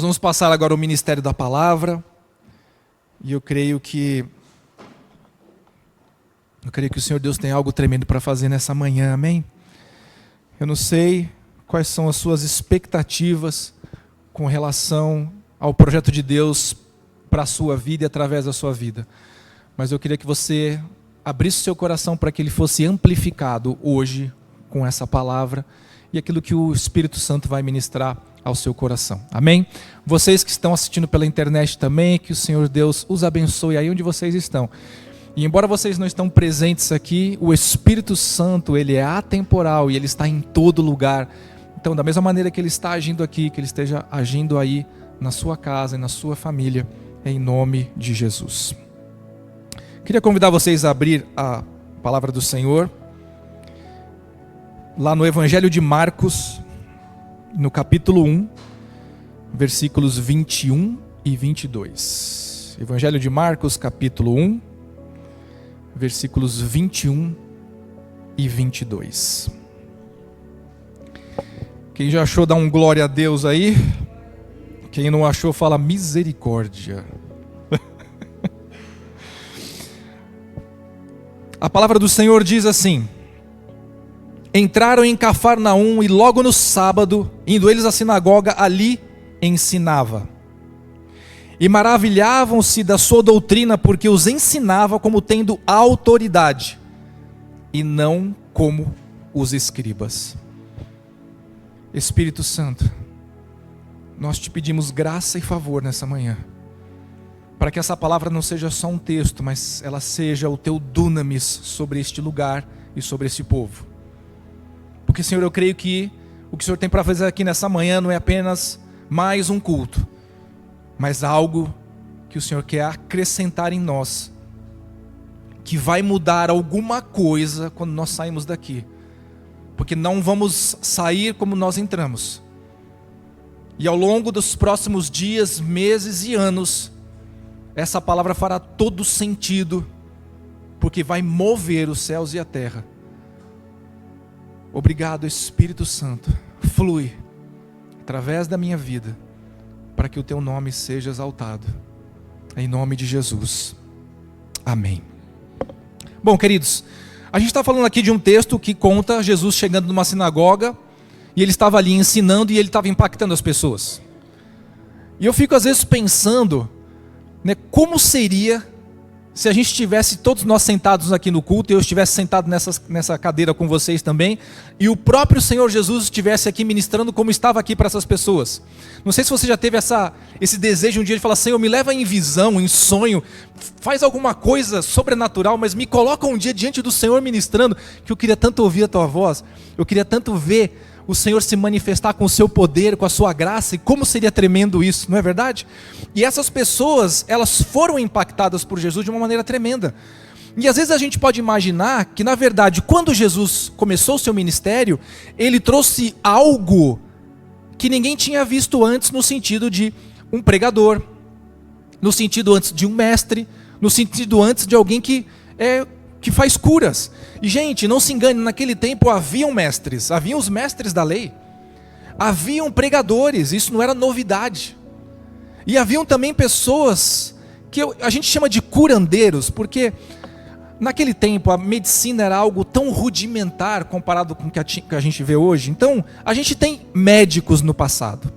Nós vamos passar agora o ministério da palavra, e eu creio que o Senhor Deus tem algo tremendo para fazer nessa manhã, amém? Eu não sei quais são as suas expectativas com relação ao projeto de Deus para a sua vida e através da sua vida, mas eu queria que você abrisse o seu coração para que ele fosse amplificado hoje com essa palavra e aquilo que o Espírito Santo vai ministrar ao seu coração, amém? Vocês que estão assistindo pela internet também, que o Senhor Deus os abençoe aí onde vocês estão. E embora vocês não estão presentes aqui, o Espírito Santo, ele é atemporal e ele está em todo lugar. Então, da mesma maneira que ele está agindo aqui, que ele esteja agindo aí na sua casa e na sua família, em nome de Jesus. Queria convidar vocês a abrir a palavra do Senhor lá no Evangelho de Marcos, no capítulo 1, versículos 21 e 22. Evangelho de Marcos, capítulo 1, versículos 21 e 22. Quem já achou, dá um glória a Deus aí. Quem não achou, fala misericórdia. A palavra do Senhor diz assim: entraram em Cafarnaum e logo no sábado, indo eles à sinagoga, ali ensinava. E maravilhavam-se da sua doutrina, porque os ensinava como tendo autoridade, e não como os escribas. Espírito Santo, nós te pedimos graça e favor nessa manhã, para que essa palavra não seja só um texto, mas ela seja o teu dunamis sobre este lugar e sobre esse povo. Porque, Senhor, eu creio que o que o Senhor tem para fazer aqui nessa manhã não é apenas mais um culto, mas algo que o Senhor quer acrescentar em nós, que vai mudar alguma coisa quando nós saímos daqui. Porque não vamos sair como nós entramos. E ao longo dos próximos dias, meses e anos, essa palavra fará todo sentido, porque vai mover os céus e a terra. Obrigado, Espírito Santo, flui através da minha vida, para que o teu nome seja exaltado, em nome de Jesus, amém. Bom, queridos, a gente está falando aqui de um texto que conta Jesus chegando numa sinagoga, e ele estava ali ensinando, e ele estava impactando as pessoas. E eu fico às vezes pensando, né, como seria se a gente estivesse todos nós sentados aqui no culto, e eu estivesse sentado nessa cadeira com vocês também, e o próprio Senhor Jesus estivesse aqui ministrando como estava aqui para essas pessoas. Não sei se você já teve esse desejo um dia de falar: Senhor, me leva em visão, em sonho, faz alguma coisa sobrenatural, mas me coloca um dia diante do Senhor ministrando, que eu queria tanto ouvir a tua voz, eu queria tanto ver o Senhor se manifestar com o seu poder, com a sua graça, e como seria tremendo isso, não é verdade? E essas pessoas, elas foram impactadas por Jesus de uma maneira tremenda. E às vezes a gente pode imaginar que, na verdade, quando Jesus começou o seu ministério, ele trouxe algo que ninguém tinha visto antes, no sentido de um pregador, no sentido antes de um mestre, no sentido antes de alguém que faz curas. E, gente, não se engane, naquele tempo haviam mestres, haviam os mestres da lei, haviam pregadores, isso não era novidade. E haviam também pessoas que a gente chama de curandeiros, porque naquele tempo a medicina era algo tão rudimentar comparado com o que a gente vê hoje. Então, a gente tem médicos no passado,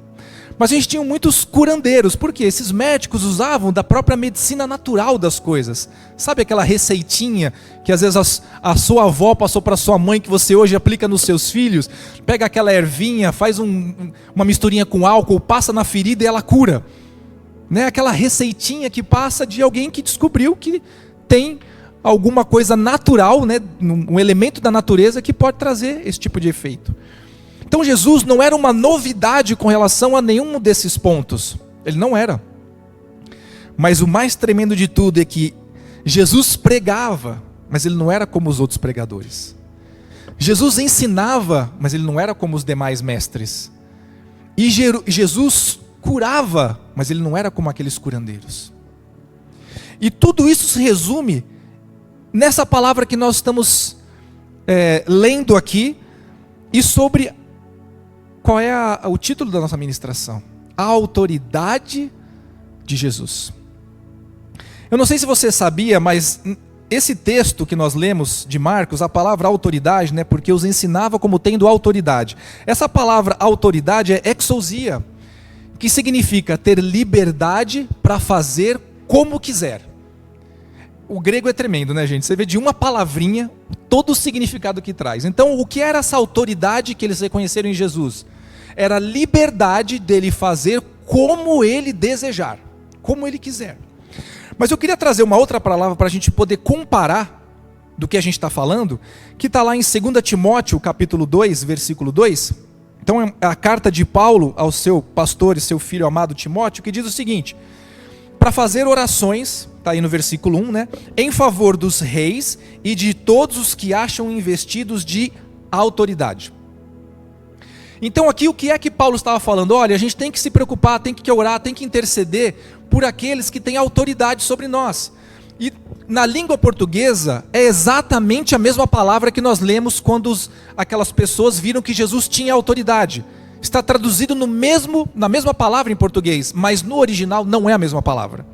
mas a gente tinha muitos curandeiros, porque esses médicos usavam da própria medicina natural das coisas. Sabe aquela receitinha que às vezes a sua avó passou para sua mãe, que você hoje aplica nos seus filhos? Pega aquela ervinha, faz uma misturinha com álcool, passa na ferida e ela cura. Né? Aquela receitinha que passa de alguém que descobriu que tem alguma coisa natural, né? Um elemento da natureza que pode trazer esse tipo de efeito. Então Jesus não era uma novidade com relação a nenhum desses pontos. Ele não era. Mas o mais tremendo de tudo é que Jesus pregava, mas ele não era como os outros pregadores. Jesus ensinava, mas ele não era como os demais mestres. E Jesus curava, mas ele não era como aqueles curandeiros. E tudo isso se resume nessa palavra que nós estamos lendo aqui, e sobre qual é o título da nossa ministração. A autoridade de Jesus. Eu não sei se você sabia, mas esse texto que nós lemos de Marcos, a palavra autoridade, né, porque os ensinava como tendo autoridade. Essa palavra autoridade é exousia, que significa ter liberdade para fazer como quiser. O grego é tremendo, né, gente? Você vê de uma palavrinha todo o significado que traz. Então, o que era essa autoridade que eles reconheceram em Jesus? Era a liberdade dele fazer como ele desejar, como ele quiser. Mas eu queria trazer uma outra palavra para a gente poder comparar do que a gente está falando, que está lá em 2 Timóteo, capítulo 2, versículo 2. Então é a carta de Paulo ao seu pastor e seu filho amado Timóteo, que diz o seguinte: para fazer orações, está aí no versículo 1, né, em favor dos reis e de todos os que acham investidos de autoridade. Então aqui o que é que Paulo estava falando? Olha, a gente tem que se preocupar, tem que orar, tem que interceder por aqueles que têm autoridade sobre nós. E na língua portuguesa é exatamente a mesma palavra que nós lemos quando aquelas pessoas viram que Jesus tinha autoridade. Está traduzido na mesma palavra em português, mas no original não é a mesma palavra.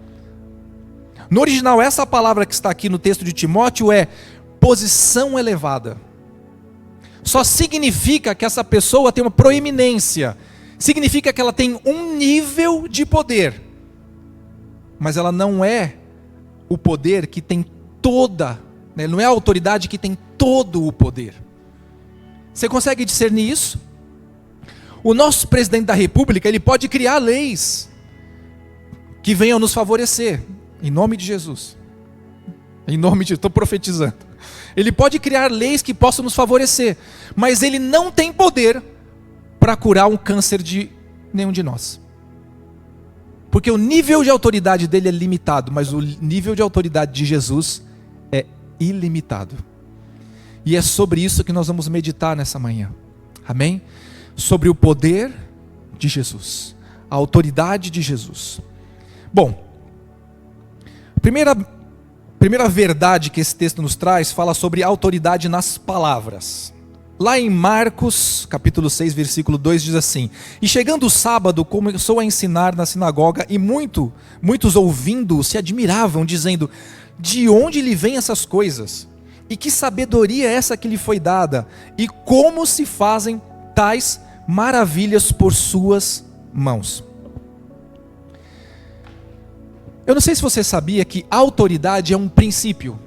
No original, essa palavra que está aqui no texto de Timóteo é posição elevada. Só significa que essa pessoa tem uma proeminência, significa que ela tem um nível de poder, mas ela não é o poder que tem toda, né? Não é a autoridade que tem todo o poder. Você consegue discernir isso? O nosso presidente da república, ele pode criar leis que venham nos favorecer, em nome de Jesus. Em nome de, estou profetizando. Ele pode criar leis que possam nos favorecer, mas ele não tem poder para curar um câncer de nenhum de nós. Porque o nível de autoridade dele é limitado, mas o nível de autoridade de Jesus é ilimitado. E é sobre isso que nós vamos meditar nessa manhã. Amém? Sobre o poder de Jesus, a autoridade de Jesus. Bom, primeira verdade que esse texto nos traz fala sobre autoridade nas palavras. Lá em Marcos, capítulo 6, versículo 2, diz assim: e chegando o sábado, começou a ensinar na sinagoga, e muitos ouvindo se admiravam, dizendo: de onde lhe vêm essas coisas? E que sabedoria é essa que lhe foi dada? E como se fazem tais maravilhas por suas mãos? Eu não sei se você sabia que autoridade é um princípio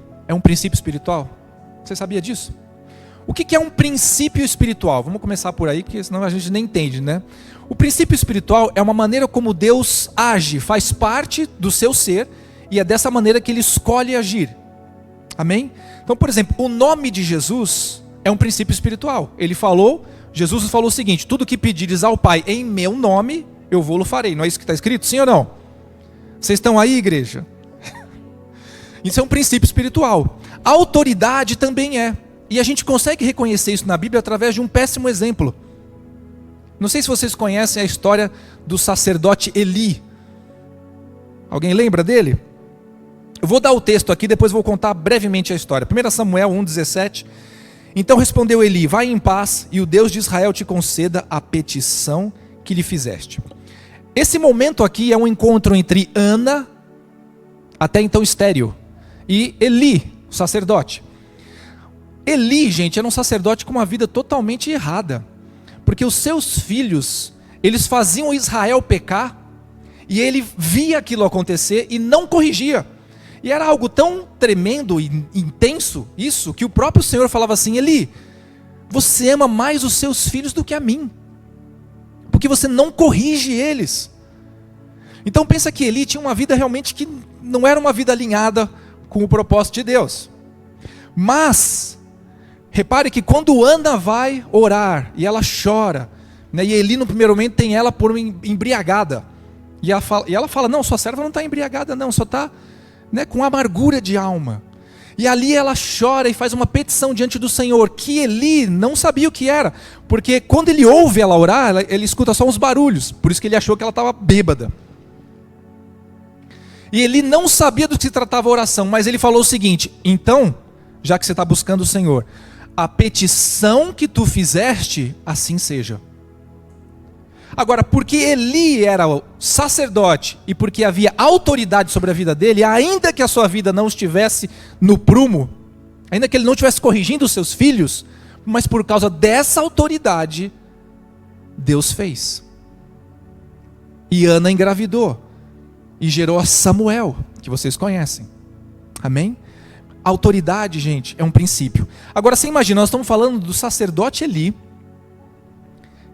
espiritual. Você sabia disso? O que é um princípio espiritual? Vamos começar por aí, porque senão a gente nem entende, né? O princípio espiritual é uma maneira como Deus age, faz parte do seu ser, e é dessa maneira que Ele escolhe agir. Amém? Então, por exemplo, o nome de Jesus é um princípio espiritual. Jesus falou o seguinte: tudo que pedires ao Pai em meu nome, eu vou-lo farei. Não é isso que está escrito? Sim ou não? Vocês estão aí, igreja? Isso é um princípio espiritual. A autoridade também é. E a gente consegue reconhecer isso na Bíblia através de um péssimo exemplo. Não sei se vocês conhecem a história do sacerdote Eli. Alguém lembra dele? Eu vou dar o texto aqui, depois vou contar brevemente a história. 1 Samuel 1,17. Então respondeu Eli: vai em paz, e o Deus de Israel te conceda a petição que lhe fizeste. Esse momento aqui é um encontro entre Ana, até então estéril, e Eli, o sacerdote. Eli, gente, era um sacerdote com uma vida totalmente errada, porque os seus filhos, eles faziam Israel pecar, e ele via aquilo acontecer e não corrigia. E era algo tão tremendo e intenso isso, que o próprio Senhor falava assim: Eli, você ama mais os seus filhos do que a mim, porque você não corrige eles. Então pensa que Eli tinha uma vida realmente que não era uma vida alinhada com o propósito de Deus. Mas repare que quando Ana vai orar e ela chora, né, e Eli no primeiro momento tem ela por embriagada, e ela fala: não, sua serva não está embriagada não, só está, né, com amargura de alma. E ali ela chora e faz uma petição diante do Senhor, que Eli não sabia o que era, porque quando ele ouve ela orar, ele escuta só uns barulhos, por isso que ele achou que ela estava bêbada. E Eli não sabia do que se tratava a oração, mas ele falou o seguinte: então, já que você está buscando o Senhor, a petição que tu fizeste, assim seja. Agora, porque Eli era o sacerdote e porque havia autoridade sobre a vida dele, ainda que a sua vida não estivesse no prumo, ainda que ele não estivesse corrigindo os seus filhos, mas por causa dessa autoridade, Deus fez. E Ana engravidou e gerou a Samuel, que vocês conhecem. Amém? Autoridade, gente, é um princípio. Agora você imagina, nós estamos falando do sacerdote Eli,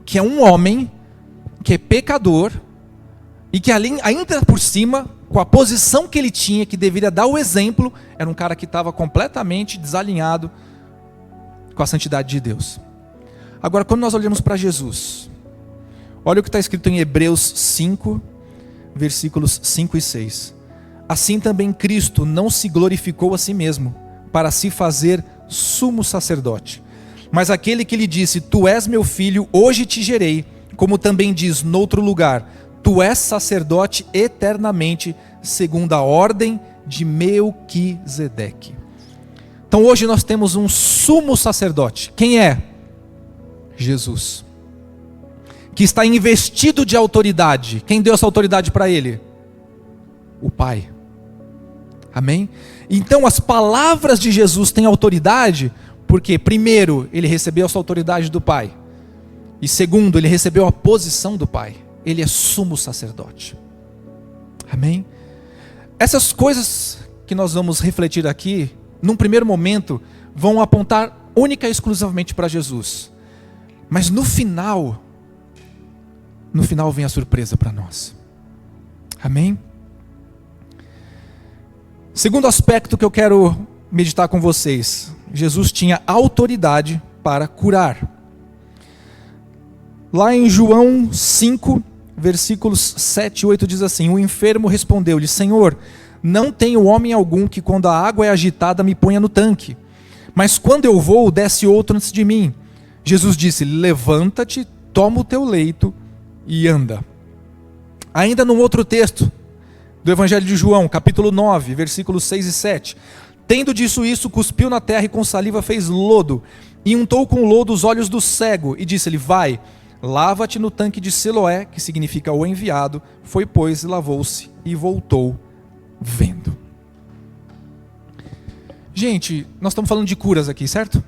que é um homem que é pecador e que ainda por cima, com a posição que ele tinha, que deveria dar o exemplo, era um cara que estava completamente desalinhado com a santidade de Deus. Agora, quando nós olhamos para Jesus, olha o que está escrito em Hebreus 5, versículos 5 e 6. Assim também Cristo não se glorificou a si mesmo, para se fazer sumo sacerdote. Mas aquele que lhe disse, tu és meu filho, hoje te gerei, como também diz noutro lugar, tu és sacerdote eternamente, segundo a ordem de Melquisedeque. Então hoje nós temos um sumo sacerdote. Quem é? Jesus. Que está investido de autoridade. Quem deu essa autoridade para ele? O Pai. Amém? Então as palavras de Jesus têm autoridade, porque primeiro, ele recebeu essa autoridade do Pai. E segundo, ele recebeu a posição do Pai. Ele é sumo sacerdote. Amém? Essas coisas que nós vamos refletir aqui, num primeiro momento, vão apontar única e exclusivamente para Jesus. Mas no final vem a surpresa para nós. Amém? Segundo aspecto que eu quero meditar com vocês. Jesus tinha autoridade para curar. Lá em João 5, versículos 7 e 8 diz assim, o enfermo respondeu-lhe, Senhor, não tenho homem algum que quando a água é agitada me ponha no tanque, mas quando eu vou, desce outro antes de mim. Jesus disse, levanta-te, toma o teu leito e anda. Ainda num outro texto do Evangelho de João, capítulo 9, versículos 6 e 7, tendo dito isso, cuspiu na terra e com saliva fez lodo, e untou com lodo os olhos do cego, e disse-lhe, vai, lava-te no tanque de Siloé, que significa o enviado. Foi, pois, lavou-se e voltou vendo. Gente, nós estamos falando de curas aqui, certo?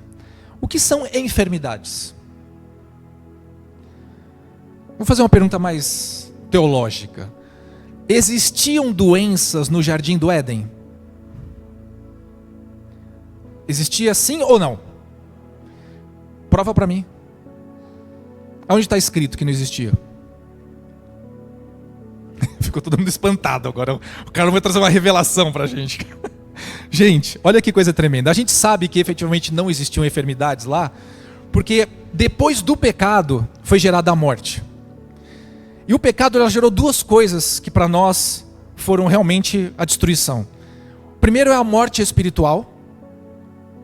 O que são enfermidades? Vou fazer uma pergunta mais teológica. Existiam doenças no jardim do Éden? Existia sim ou não? Prova para mim. Onde está escrito que não existia? Ficou todo mundo espantado agora. O cara vai trazer uma revelação para a gente. Gente, olha que coisa tremenda. A gente sabe que efetivamente não existiam enfermidades lá, porque depois do pecado foi gerada a morte. E o pecado ela gerou duas coisas que para nós foram realmente a destruição. Primeiro é a morte espiritual,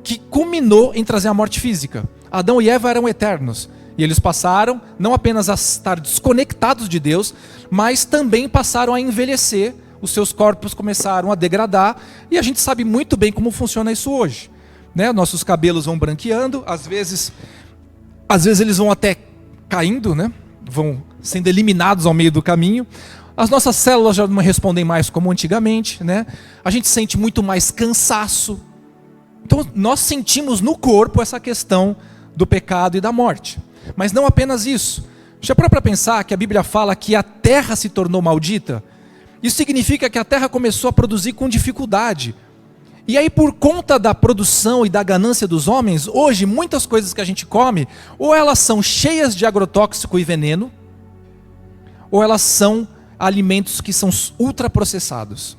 que culminou em trazer a morte física. Adão e Eva eram eternos. E eles passaram não apenas a estar desconectados de Deus, mas também passaram a envelhecer, os seus corpos começaram a degradar, e a gente sabe muito bem como funciona isso hoje. Né? Nossos cabelos vão branqueando, às vezes eles vão até caindo, né? Vão sendo eliminados ao meio do caminho. As nossas células já não respondem mais como antigamente, né? A gente sente muito mais cansaço. Então nós sentimos no corpo essa questão do pecado e da morte. Mas não apenas isso. Já parou para pensar que a Bíblia fala que a terra se tornou maldita? Isso significa que a terra começou a produzir com dificuldade. E aí, por conta da produção e da ganância dos homens, hoje muitas coisas que a gente come, ou elas são cheias de agrotóxico e veneno, ou elas são alimentos que são ultraprocessados.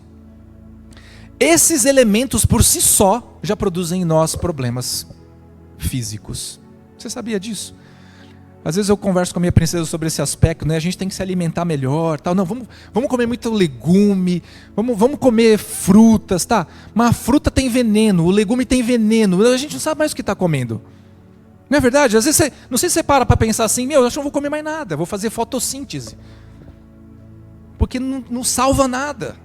Esses elementos por si só já produzem em nós problemas físicos. Você sabia disso? Às vezes eu converso com a minha princesa sobre esse aspecto, né? A gente tem que se alimentar melhor, tal. Não, vamos comer muito legume, vamos comer frutas, tá? Mas a fruta tem veneno, o legume tem veneno, a gente não sabe mais o que está comendo. Não é verdade? Às vezes não sei se você para pensar assim, eu acho que não vou comer mais nada, vou fazer fotossíntese. Porque não salva nada.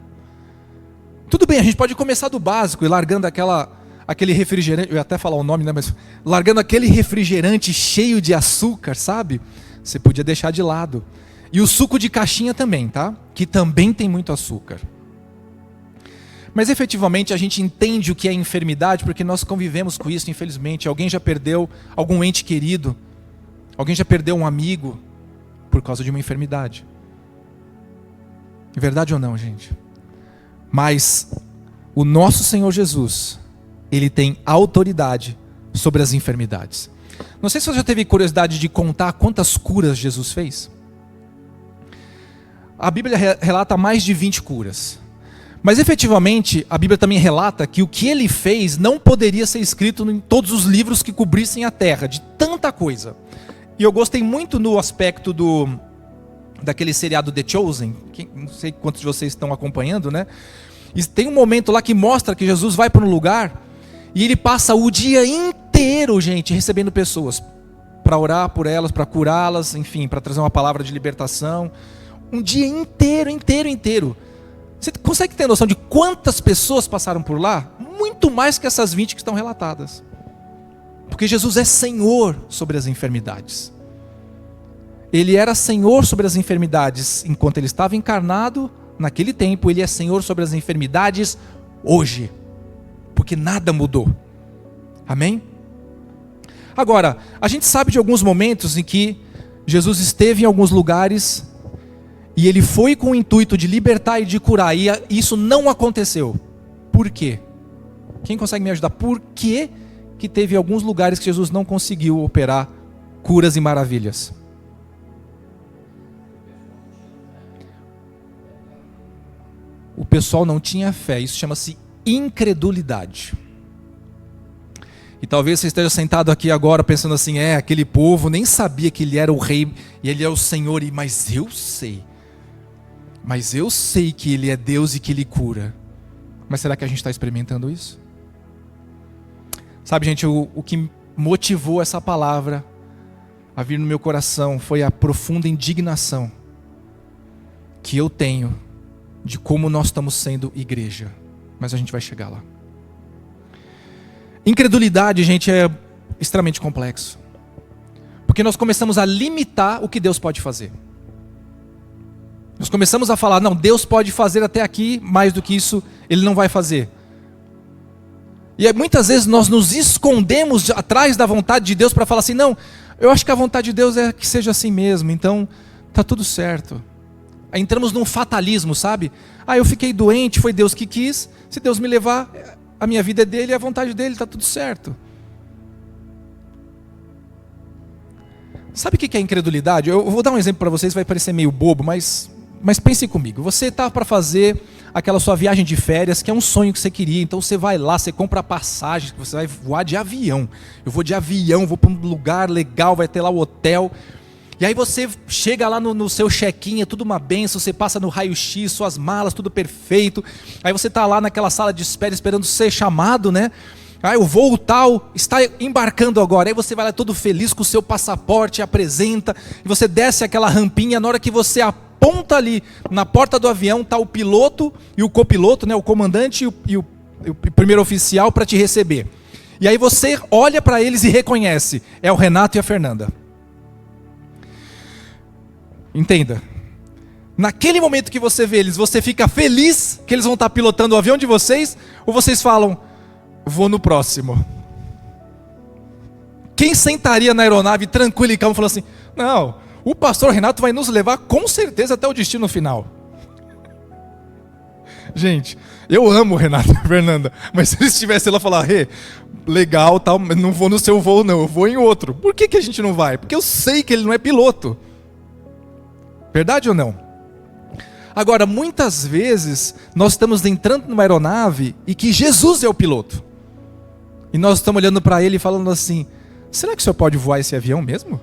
Tudo bem, a gente pode começar do básico e largando aquele refrigerante, eu ia até falar o nome, né, mas largando aquele refrigerante cheio de açúcar, sabe? Você podia deixar de lado. E o suco de caixinha também, tá? Que também tem muito açúcar. Mas efetivamente a gente entende o que é enfermidade porque nós convivemos com isso, infelizmente. Alguém já perdeu algum ente querido. Alguém já perdeu um amigo por causa de uma enfermidade. É verdade ou não, gente? Mas o nosso Senhor Jesus, Ele tem autoridade sobre as enfermidades. Não sei se você já teve curiosidade de contar quantas curas Jesus fez. A Bíblia relata mais de 20 curas. Mas efetivamente, a Bíblia também relata que o que Ele fez não poderia ser escrito em todos os livros que cobrissem a terra, de tanta coisa. E eu gostei muito no aspecto daquele seriado The Chosen, que não sei quantos de vocês estão acompanhando, né? E tem um momento lá que mostra que Jesus vai para um lugar e ele passa o dia inteiro, gente, recebendo pessoas para orar por elas, para curá-las, enfim, para trazer uma palavra de libertação. Um dia inteiro. Você consegue ter noção de quantas pessoas passaram por lá? Muito mais que essas 20 que estão relatadas. Porque Jesus é Senhor sobre as enfermidades. Ele era Senhor sobre as enfermidades enquanto Ele estava encarnado, naquele tempo. Ele é Senhor sobre as enfermidades hoje. Porque nada mudou. Amém? Agora, a gente sabe de alguns momentos em que Jesus esteve em alguns lugares e Ele foi com o intuito de libertar e de curar, e isso não aconteceu. Por quê? Quem consegue me ajudar? Por que teve alguns lugares que Jesus não conseguiu operar curas e maravilhas? O pessoal não tinha fé. Isso chama-se incredulidade. E talvez você esteja sentado aqui agora pensando assim: aquele povo nem sabia que Ele era o rei e Ele é o Senhor, mas eu sei que Ele é Deus e que Ele cura. Mas será que a gente está experimentando isso? Sabe, gente, o que motivou essa palavra a vir no meu coração foi a profunda indignação que eu tenho de como nós estamos sendo igreja. Mas a gente vai chegar lá. Incredulidade, gente, é extremamente complexo. Porque nós começamos a limitar o que Deus pode fazer. Nós começamos a falar: não, Deus pode fazer até aqui, mais do que isso Ele não vai fazer. E muitas vezes nós nos escondemos atrás da vontade de Deus para falar assim: não, eu acho que a vontade de Deus é que seja assim mesmo, então está tudo certo. Aí entramos num fatalismo, sabe? Eu fiquei doente, foi Deus que quis, se Deus me levar, a minha vida é dele, a vontade dele, está tudo certo. Sabe o que é incredulidade? Eu vou dar um exemplo para vocês, vai parecer meio bobo, mas pense comigo. Você está para fazer aquela sua viagem de férias, que é um sonho que você queria, então você vai lá, você compra a passagem, você vai voar de avião. Eu vou de avião, vou para um lugar legal, vai ter lá o hotel. E aí você chega lá no seu check-in, é tudo uma benção, você passa no raio-x, suas malas, tudo perfeito. Aí você está lá naquela sala de espera esperando ser chamado, né? Aí o voo tal está embarcando agora. Aí você vai lá todo feliz com o seu passaporte, apresenta, e você desce aquela rampinha. Na hora que você aponta ali na porta do avião, está o piloto e o copiloto, né? O comandante e o primeiro oficial para te receber. E aí você olha para eles e reconhece: é o Renato e a Fernanda. Entenda, naquele momento que você vê eles, você fica feliz que eles vão estar pilotando o avião de vocês, ou vocês falam: vou no próximo? Quem sentaria na aeronave tranquilo e calmo e falando assim: não, o pastor Renato vai nos levar com certeza até o destino final? Gente, eu amo o Renato e a Fernanda, mas se eles estivessem lá e falar: legal, tal, não vou no seu voo não, eu vou em outro. Por que a gente não vai? Porque eu sei que ele não é piloto. Verdade ou não? Agora, muitas vezes, nós estamos entrando numa aeronave e que Jesus é o piloto. E nós estamos olhando para ele e falando assim: será que o senhor pode voar esse avião mesmo?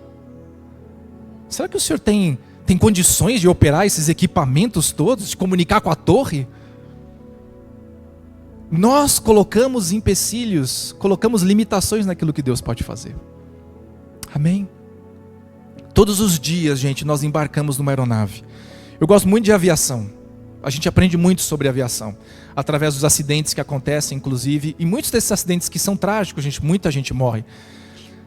Será que o senhor tem condições de operar esses equipamentos todos, de comunicar com a torre? Nós colocamos empecilhos, colocamos limitações naquilo que Deus pode fazer. Amém? Todos os dias, gente, nós embarcamos numa aeronave. Eu gosto muito de aviação. A gente aprende muito sobre aviação, através dos acidentes que acontecem, inclusive. E muitos desses acidentes que são trágicos, gente, muita gente morre.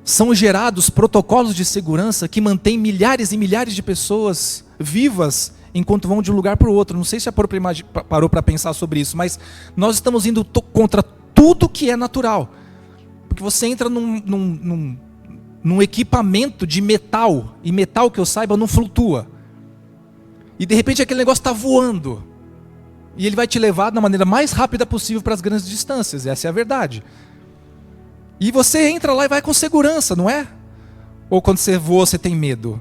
São gerados protocolos de segurança que mantêm milhares e milhares de pessoas vivas enquanto vão de um lugar para o outro. Não sei se parou para pensar sobre isso, mas nós estamos indo contra tudo que é natural. Porque você entra num equipamento de metal, e metal, que eu saiba, não flutua. E de repente aquele negócio está voando. E ele vai te levar da maneira mais rápida possível para as grandes distâncias. Essa é a verdade. E você entra lá e vai com segurança, não é? Ou quando você voa, você tem medo?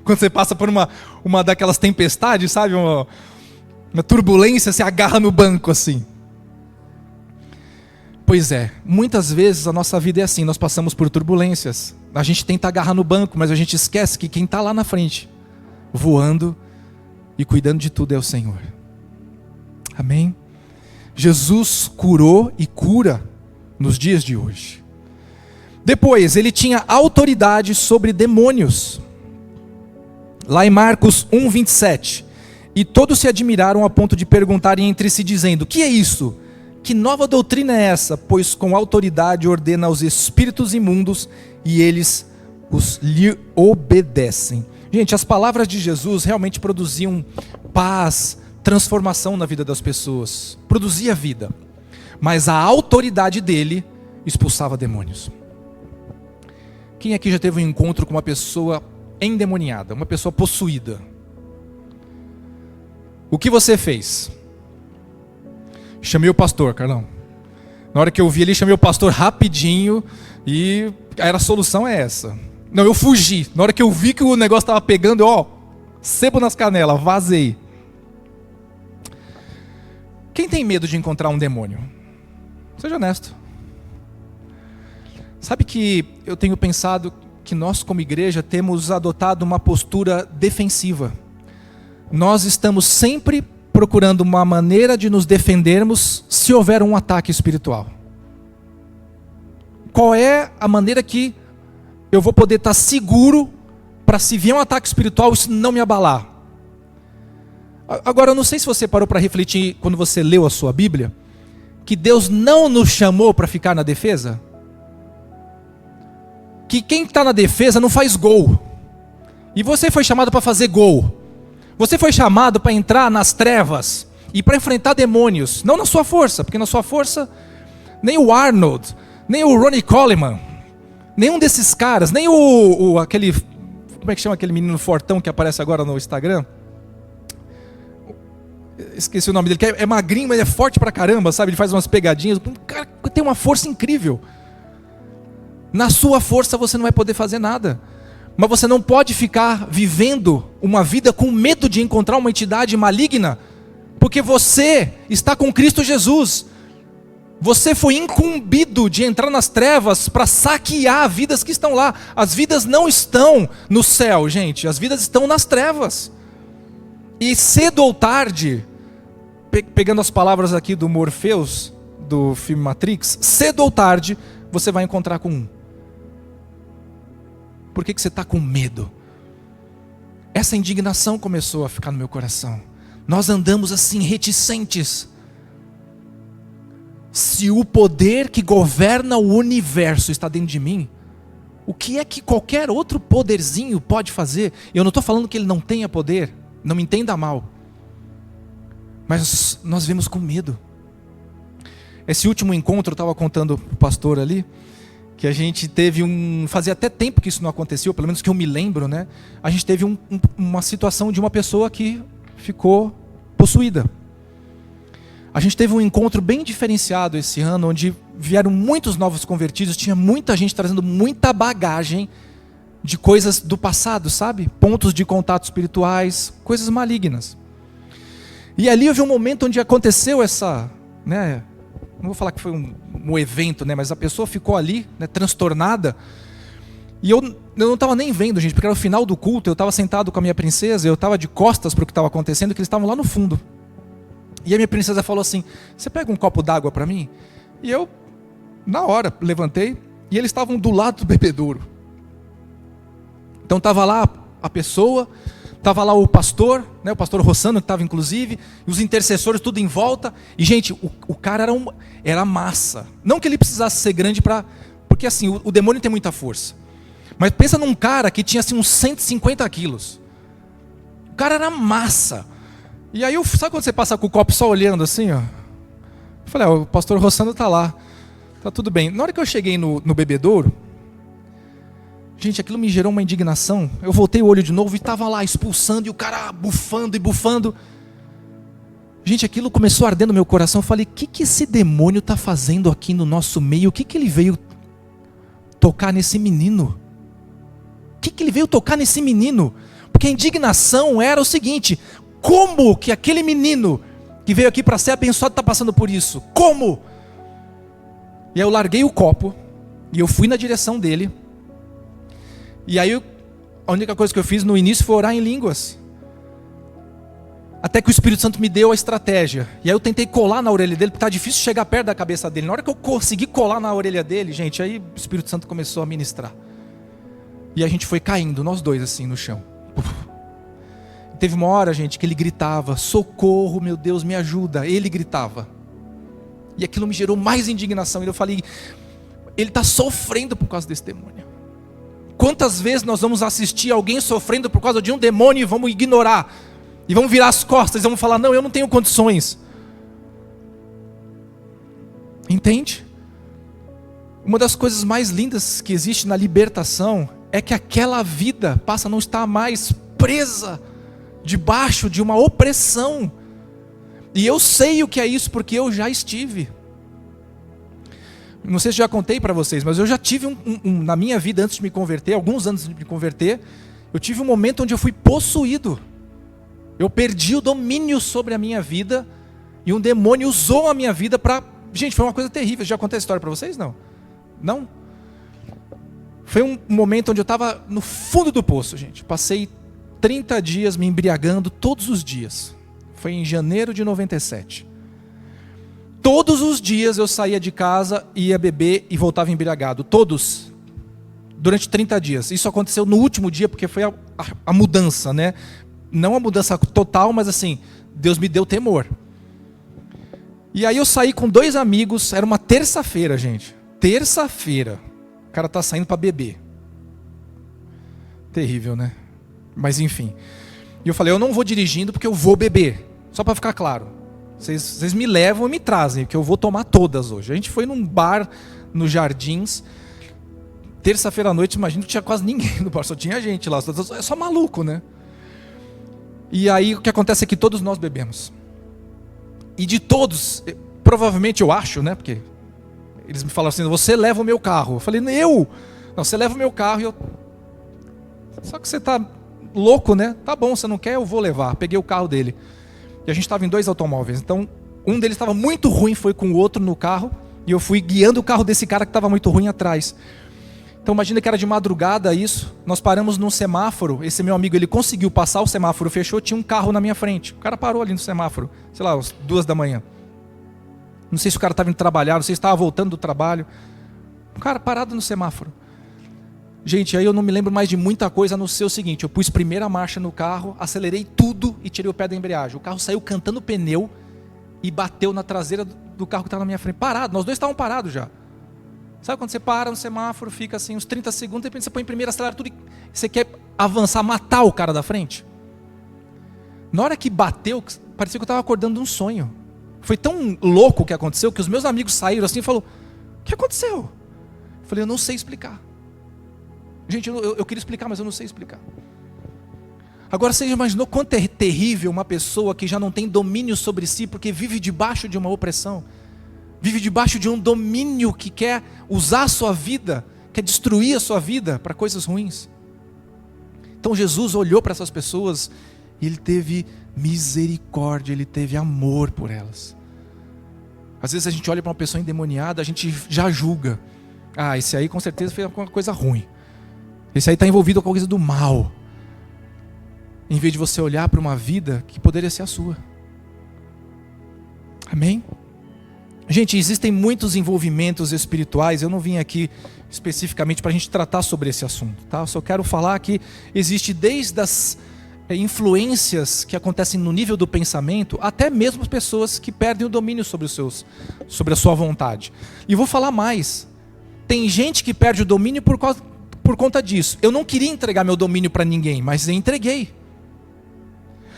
Quando você passa por uma daquelas tempestades, sabe? Uma turbulência, você agarra no banco assim. Pois é, muitas vezes a nossa vida é assim, nós passamos por turbulências. A gente tenta agarrar no banco, mas a gente esquece que quem está lá na frente, voando e cuidando de tudo, é o Senhor. Amém? Jesus curou e cura nos dias de hoje. Depois, ele tinha autoridade sobre demônios. Lá em Marcos 1:27. E todos se admiraram a ponto de perguntarem entre si, dizendo: que é isso? Que nova doutrina é essa? Pois com autoridade ordena aos espíritos imundos e eles lhe obedecem. Gente, as palavras de Jesus realmente produziam paz, transformação na vida das pessoas. Produzia vida. Mas a autoridade dele expulsava demônios. Quem aqui já teve um encontro com uma pessoa endemoniada, uma pessoa possuída? O que você fez? Chamei o pastor, Carlão. Na hora que eu vi ele, chamei o pastor rapidinho e a solução é essa. Não, eu fugi. Na hora que eu vi que o negócio estava pegando, sebo nas canelas, vazei. Quem tem medo de encontrar um demônio? Seja honesto. Sabe que eu tenho pensado que nós como igreja temos adotado uma postura defensiva. Nós estamos sempre procurando uma maneira de nos defendermos se houver um ataque espiritual. Qual é a maneira que eu vou poder estar seguro para, se vier um ataque espiritual, isso não me abalar? Agora, eu não sei se você parou para refletir quando você leu a sua Bíblia, que Deus não nos chamou para ficar na defesa. Que quem está na defesa não faz gol. E você foi chamado para fazer gol. Você foi chamado para entrar nas trevas e para enfrentar demônios. Não na sua força, porque na sua força nem o Arnold, nem o Ronnie Coleman, nenhum desses caras, nem aquele, como é que chama aquele menino fortão que aparece agora no Instagram? Esqueci o nome dele, que é magrinho, mas é forte pra caramba, sabe? Ele faz umas pegadinhas. O cara tem uma força incrível. Na sua força você não vai poder fazer nada. Mas você não pode ficar vivendo uma vida com medo de encontrar uma entidade maligna, porque você está com Cristo Jesus. Você foi incumbido de entrar nas trevas para saquear vidas que estão lá. As vidas não estão no céu, gente. As vidas estão nas trevas. E cedo ou tarde, pegando as palavras aqui do Morpheus, do filme Matrix, cedo ou tarde você vai encontrar com um. Por que você está com medo? Essa indignação começou a ficar no meu coração. Nós andamos assim, reticentes. Se o poder que governa o universo está dentro de mim, o que é que qualquer outro poderzinho pode fazer? Eu não estou falando que ele não tenha poder, não me entenda mal. Mas nós vemos com medo. Esse último encontro, eu estava contando para o pastor ali, que a gente teve fazia até tempo que isso não acontecia, pelo menos que eu me lembro, né? A gente teve uma situação de uma pessoa que ficou possuída. A gente teve um encontro bem diferenciado esse ano, onde vieram muitos novos convertidos, tinha muita gente trazendo muita bagagem de coisas do passado, sabe? Pontos de contato espirituais, coisas malignas. E ali houve um momento onde aconteceu essa, né? Não vou falar que foi um evento, né? Mas a pessoa ficou ali, né, transtornada. E eu não estava nem vendo, gente, porque era o final do culto. Eu estava sentado com a minha princesa, eu estava de costas para o que estava acontecendo, que eles estavam lá no fundo. E a minha princesa falou assim: você pega um copo d'água para mim? E eu, na hora, levantei. E eles estavam do lado do bebedouro. Então estava lá a pessoa, estava lá o pastor, né, o pastor Rossano, que estava inclusive, e os intercessores tudo em volta. E gente, o cara era massa. Não que ele precisasse ser grande porque assim, o demônio tem muita força. Mas pensa num cara que tinha assim uns 150 quilos. O cara era massa. E aí, sabe quando você passa com o copo só olhando assim, ó? Eu falei, o pastor Rossano tá lá. Tá tudo bem. Na hora que eu cheguei no bebedouro, gente, aquilo me gerou uma indignação. Eu voltei o olho de novo e tava lá expulsando, e o cara bufando e bufando. Gente, aquilo começou a arder no meu coração. Eu falei, o que esse demônio tá fazendo aqui no nosso meio? O que ele veio tocar nesse menino? O que ele veio tocar nesse menino? Porque a indignação era o seguinte: como que aquele menino que veio aqui para ser abençoado está passando por isso? Como? E aí eu larguei o copo e eu fui na direção dele. E aí a única coisa que eu fiz no início foi orar em línguas. Até que o Espírito Santo me deu a estratégia. E aí eu tentei colar na orelha dele, porque tá difícil chegar perto da cabeça dele. Na hora que eu consegui colar na orelha dele, gente, aí o Espírito Santo começou a ministrar. E a gente foi caindo, nós dois assim no chão. Teve uma hora, gente, que ele gritava, socorro, meu Deus, me ajuda. Ele gritava. E aquilo me gerou mais indignação. E eu falei, ele está sofrendo por causa desse demônio. Quantas vezes nós vamos assistir alguém sofrendo por causa de um demônio e vamos ignorar? E vamos virar as costas e vamos falar, não, eu não tenho condições. Entende? Uma das coisas mais lindas que existe na libertação é que aquela vida passa a não estar mais presa debaixo de uma opressão. E eu sei o que é isso, porque eu já estive. Não sei se já contei para vocês, mas eu já tive na minha vida antes de me converter, alguns anos antes de me converter, eu tive um momento onde eu fui possuído. Eu perdi o domínio sobre a minha vida e um demônio usou a minha vida para... Gente, foi uma coisa terrível. Já contei a história para vocês? Não? Não? Foi um momento onde eu estava no fundo do poço, gente. Passei 30 dias me embriagando todos os dias. Foi em janeiro de 97. Todos os dias eu saía de casa, ia beber e voltava embriagado. Todos. Durante 30 dias. Isso aconteceu no último dia, porque foi a mudança, né? Não a mudança total, mas assim, Deus me deu temor. E aí eu saí com 2 amigos, era uma terça-feira, gente. Terça-feira. O cara tá saindo para beber. Terrível, né? Mas enfim. E eu falei, eu não vou dirigindo porque eu vou beber. Só para ficar claro. Vocês me levam e me trazem, porque eu vou tomar todas hoje. A gente foi num bar, nos Jardins. Terça-feira à noite, imagino que tinha quase ninguém no bar, só tinha gente lá. É só maluco, né? E aí o que acontece é que todos nós bebemos. E de todos, provavelmente eu acho, né? Porque eles me falaram assim, você leva o meu carro. Eu falei, não, você leva o meu carro e eu... Só que você tá louco, né? Tá bom, você não quer, eu vou levar. Peguei o carro dele. E a gente estava em 2 automóveis. Então, um deles estava muito ruim, foi com o outro no carro. E eu fui guiando o carro desse cara que estava muito ruim atrás. Então imagina que era de madrugada isso. Nós paramos num semáforo. Esse meu amigo, ele conseguiu passar, o semáforo fechou, tinha um carro na minha frente. O cara parou ali no semáforo, sei lá, às 2 da manhã. Não sei se o cara estava indo trabalhar, não sei se estava voltando do trabalho. O cara parado no semáforo. Gente, aí eu não me lembro mais de muita coisa, a não ser o seguinte, eu pus primeira marcha no carro, acelerei tudo e tirei o pé da embreagem. O carro saiu cantando pneu e bateu na traseira do carro que estava na minha frente. Parado, nós dois estávamos parados já. Sabe quando você para no semáforo, fica assim uns 30 segundos, de repente você põe em primeira, acelera tudo e você quer avançar, matar o cara da frente? Na hora que bateu, parecia que eu estava acordando de um sonho. Foi tão louco o que aconteceu, que os meus amigos saíram assim e falaram, o que aconteceu? Eu falei, eu não sei explicar. Gente, eu queria explicar, mas eu não sei explicar. Agora você já imaginou quanto é terrível uma pessoa que já não tem domínio sobre si, porque vive debaixo de uma opressão? Vive debaixo de um domínio que quer usar a sua vida, quer destruir a sua vida para coisas ruins. Então Jesus olhou para essas pessoas e Ele teve misericórdia, Ele teve amor por elas. Às vezes a gente olha para uma pessoa endemoniada, a gente já julga. Ah, esse aí com certeza fez alguma coisa ruim. Esse aí está envolvido com a coisa do mal. Em vez de você olhar para uma vida que poderia ser a sua. Amém? Gente, existem muitos envolvimentos espirituais. Eu não vim aqui especificamente para a gente tratar sobre esse assunto, tá? Eu só quero falar que existe desde as influências que acontecem no nível do pensamento, até mesmo as pessoas que perdem o domínio sobre a sua vontade. E vou falar mais. Tem gente que perde o domínio por conta disso. Eu não queria entregar meu domínio para ninguém, mas eu entreguei.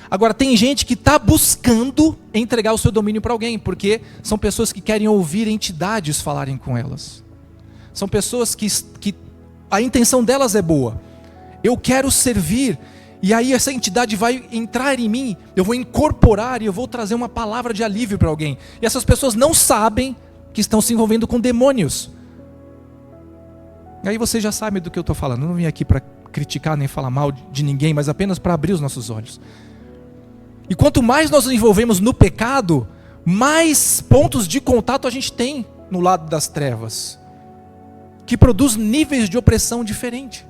Agora, tem gente que está buscando entregar o seu domínio para alguém, porque são pessoas que querem ouvir entidades falarem com elas. São pessoas que a intenção delas é boa. Eu quero servir, e aí essa entidade vai entrar em mim, eu vou incorporar e eu vou trazer uma palavra de alívio para alguém. E essas pessoas não sabem que estão se envolvendo com demônios. E aí você já sabe do que eu estou falando. Eu não vim aqui para criticar nem falar mal de ninguém, mas apenas para abrir os nossos olhos. E quanto mais nós nos envolvemos no pecado, mais pontos de contato a gente tem no lado das trevas, que produz níveis de opressão diferentes.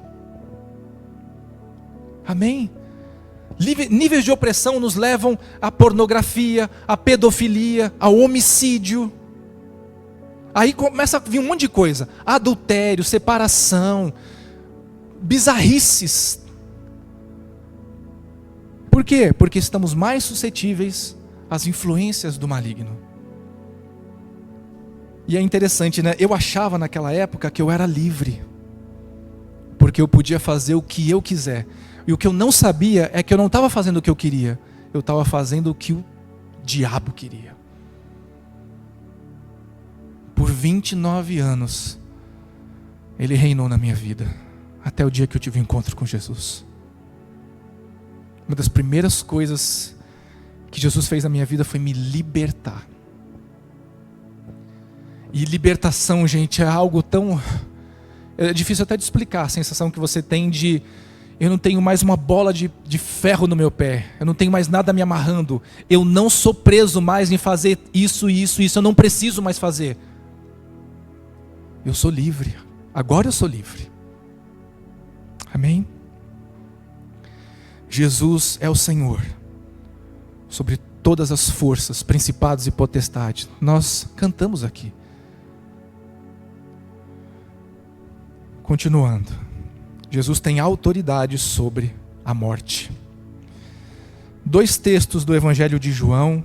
Amém? Níveis de opressão nos levam à pornografia, à pedofilia, ao homicídio. Aí começa a vir um monte de coisa. Adultério, separação, bizarrices. Por quê? Porque estamos mais suscetíveis às influências do maligno. E é interessante, né? Eu achava naquela época que eu era livre, porque eu podia fazer o que eu quiser. E o que eu não sabia é que eu não estava fazendo o que eu queria, eu estava fazendo o que o diabo queria. Por 29 anos, ele reinou na minha vida, até o dia que eu tive um encontro com Jesus. Uma das primeiras coisas que Jesus fez na minha vida foi me libertar. E libertação, gente, é algo tão... é difícil até de explicar a sensação que você tem de... eu não tenho mais uma bola de ferro no meu pé, eu não tenho mais nada me amarrando, eu não sou preso mais em fazer isso, eu não preciso mais fazer. Eu sou livre, agora eu sou livre. Amém? Jesus é o Senhor sobre todas as forças, principados e potestades. Nós cantamos aqui. Continuando, Jesus tem autoridade sobre a morte. 2 textos do Evangelho de João,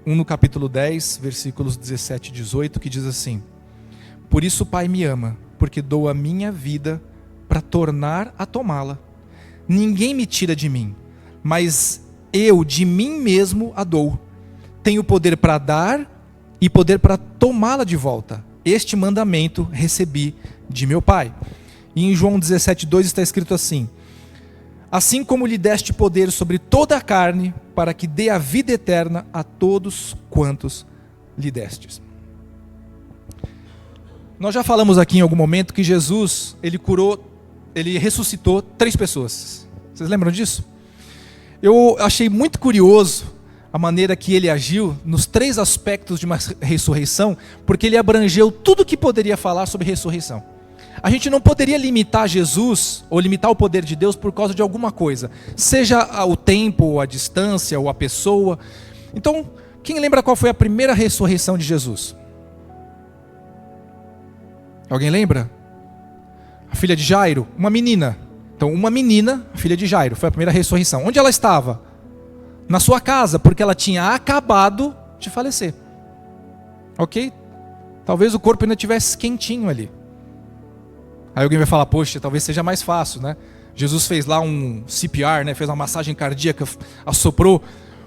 um no capítulo 10, versículos 17 e 18, que diz assim: por isso o Pai me ama, porque dou a minha vida para tornar a tomá-la. Ninguém me tira de mim, mas eu de mim mesmo a dou. Tenho poder para dar e poder para tomá-la de volta. Este mandamento recebi de meu Pai. E em João 17:2 está escrito assim: assim como lhe deste poder sobre toda a carne, para que dê a vida eterna a todos quantos lhe destes. Nós já falamos aqui em algum momento que Jesus, ele ressuscitou 3 pessoas. Vocês lembram disso? Eu achei muito curioso a maneira que ele agiu nos 3 aspectos de uma ressurreição, porque ele abrangeu tudo que poderia falar sobre ressurreição. A gente não poderia limitar Jesus, ou limitar o poder de Deus por causa de alguma coisa, seja o tempo, ou a distância, ou a pessoa. Então, quem lembra qual foi a primeira ressurreição de Jesus? Alguém lembra? A filha de Jairo, uma menina. Então, uma menina, a filha de Jairo, foi a primeira ressurreição. Onde ela estava? Na sua casa, porque ela tinha acabado de falecer. Ok? Talvez o corpo ainda estivesse quentinho ali. Aí alguém vai falar, poxa, talvez seja mais fácil, né? Jesus fez lá um CPR, né? Fez uma massagem cardíaca, assoprou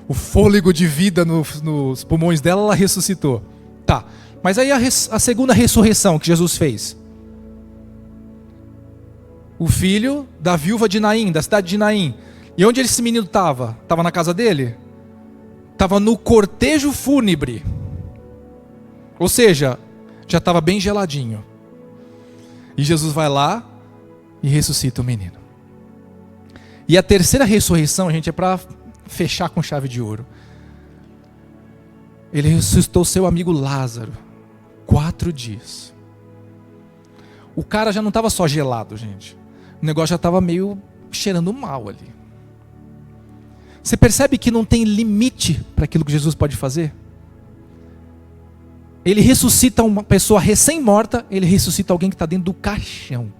o fôlego de vida nos pulmões dela, ela ressuscitou. Tá, mas aí a segunda ressurreição que Jesus fez. O filho da viúva de Naim, da cidade de Naim. E onde esse menino estava? Estava na casa dele? Estava no cortejo fúnebre. Ou seja, já estava bem geladinho. E Jesus vai lá e ressuscita o menino. E a terceira ressurreição, gente, é para fechar com chave de ouro. Ele ressuscitou seu amigo Lázaro. 4 dias. O cara já não estava só gelado, gente. O negócio já estava meio cheirando mal ali. Você percebe que não tem limite para aquilo que Jesus pode fazer? Ele ressuscita uma pessoa recém-morta, ele ressuscita alguém que está dentro do caixão.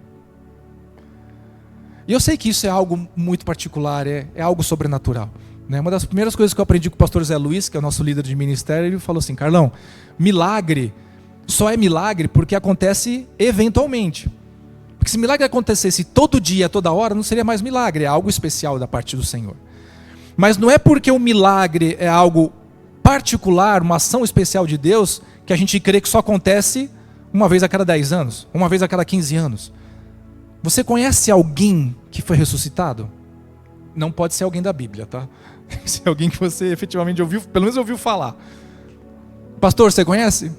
E eu sei que isso é algo muito particular, é algo sobrenatural. Né? Uma das primeiras coisas que eu aprendi com o pastor Zé Luiz, que é o nosso líder de ministério, ele falou assim: Carlão, milagre só é milagre porque acontece eventualmente. Porque se milagre acontecesse todo dia, toda hora, não seria mais milagre, é algo especial da parte do Senhor. Mas não é porque o milagre é algo particular, uma ação especial de Deus, que a gente crê que só acontece uma vez a cada 10 anos, uma vez a cada 15 anos. Você conhece alguém que foi ressuscitado? Não pode ser alguém da Bíblia, tá? Se é alguém que você efetivamente ouviu, pelo menos ouviu falar. Pastor, você conhece?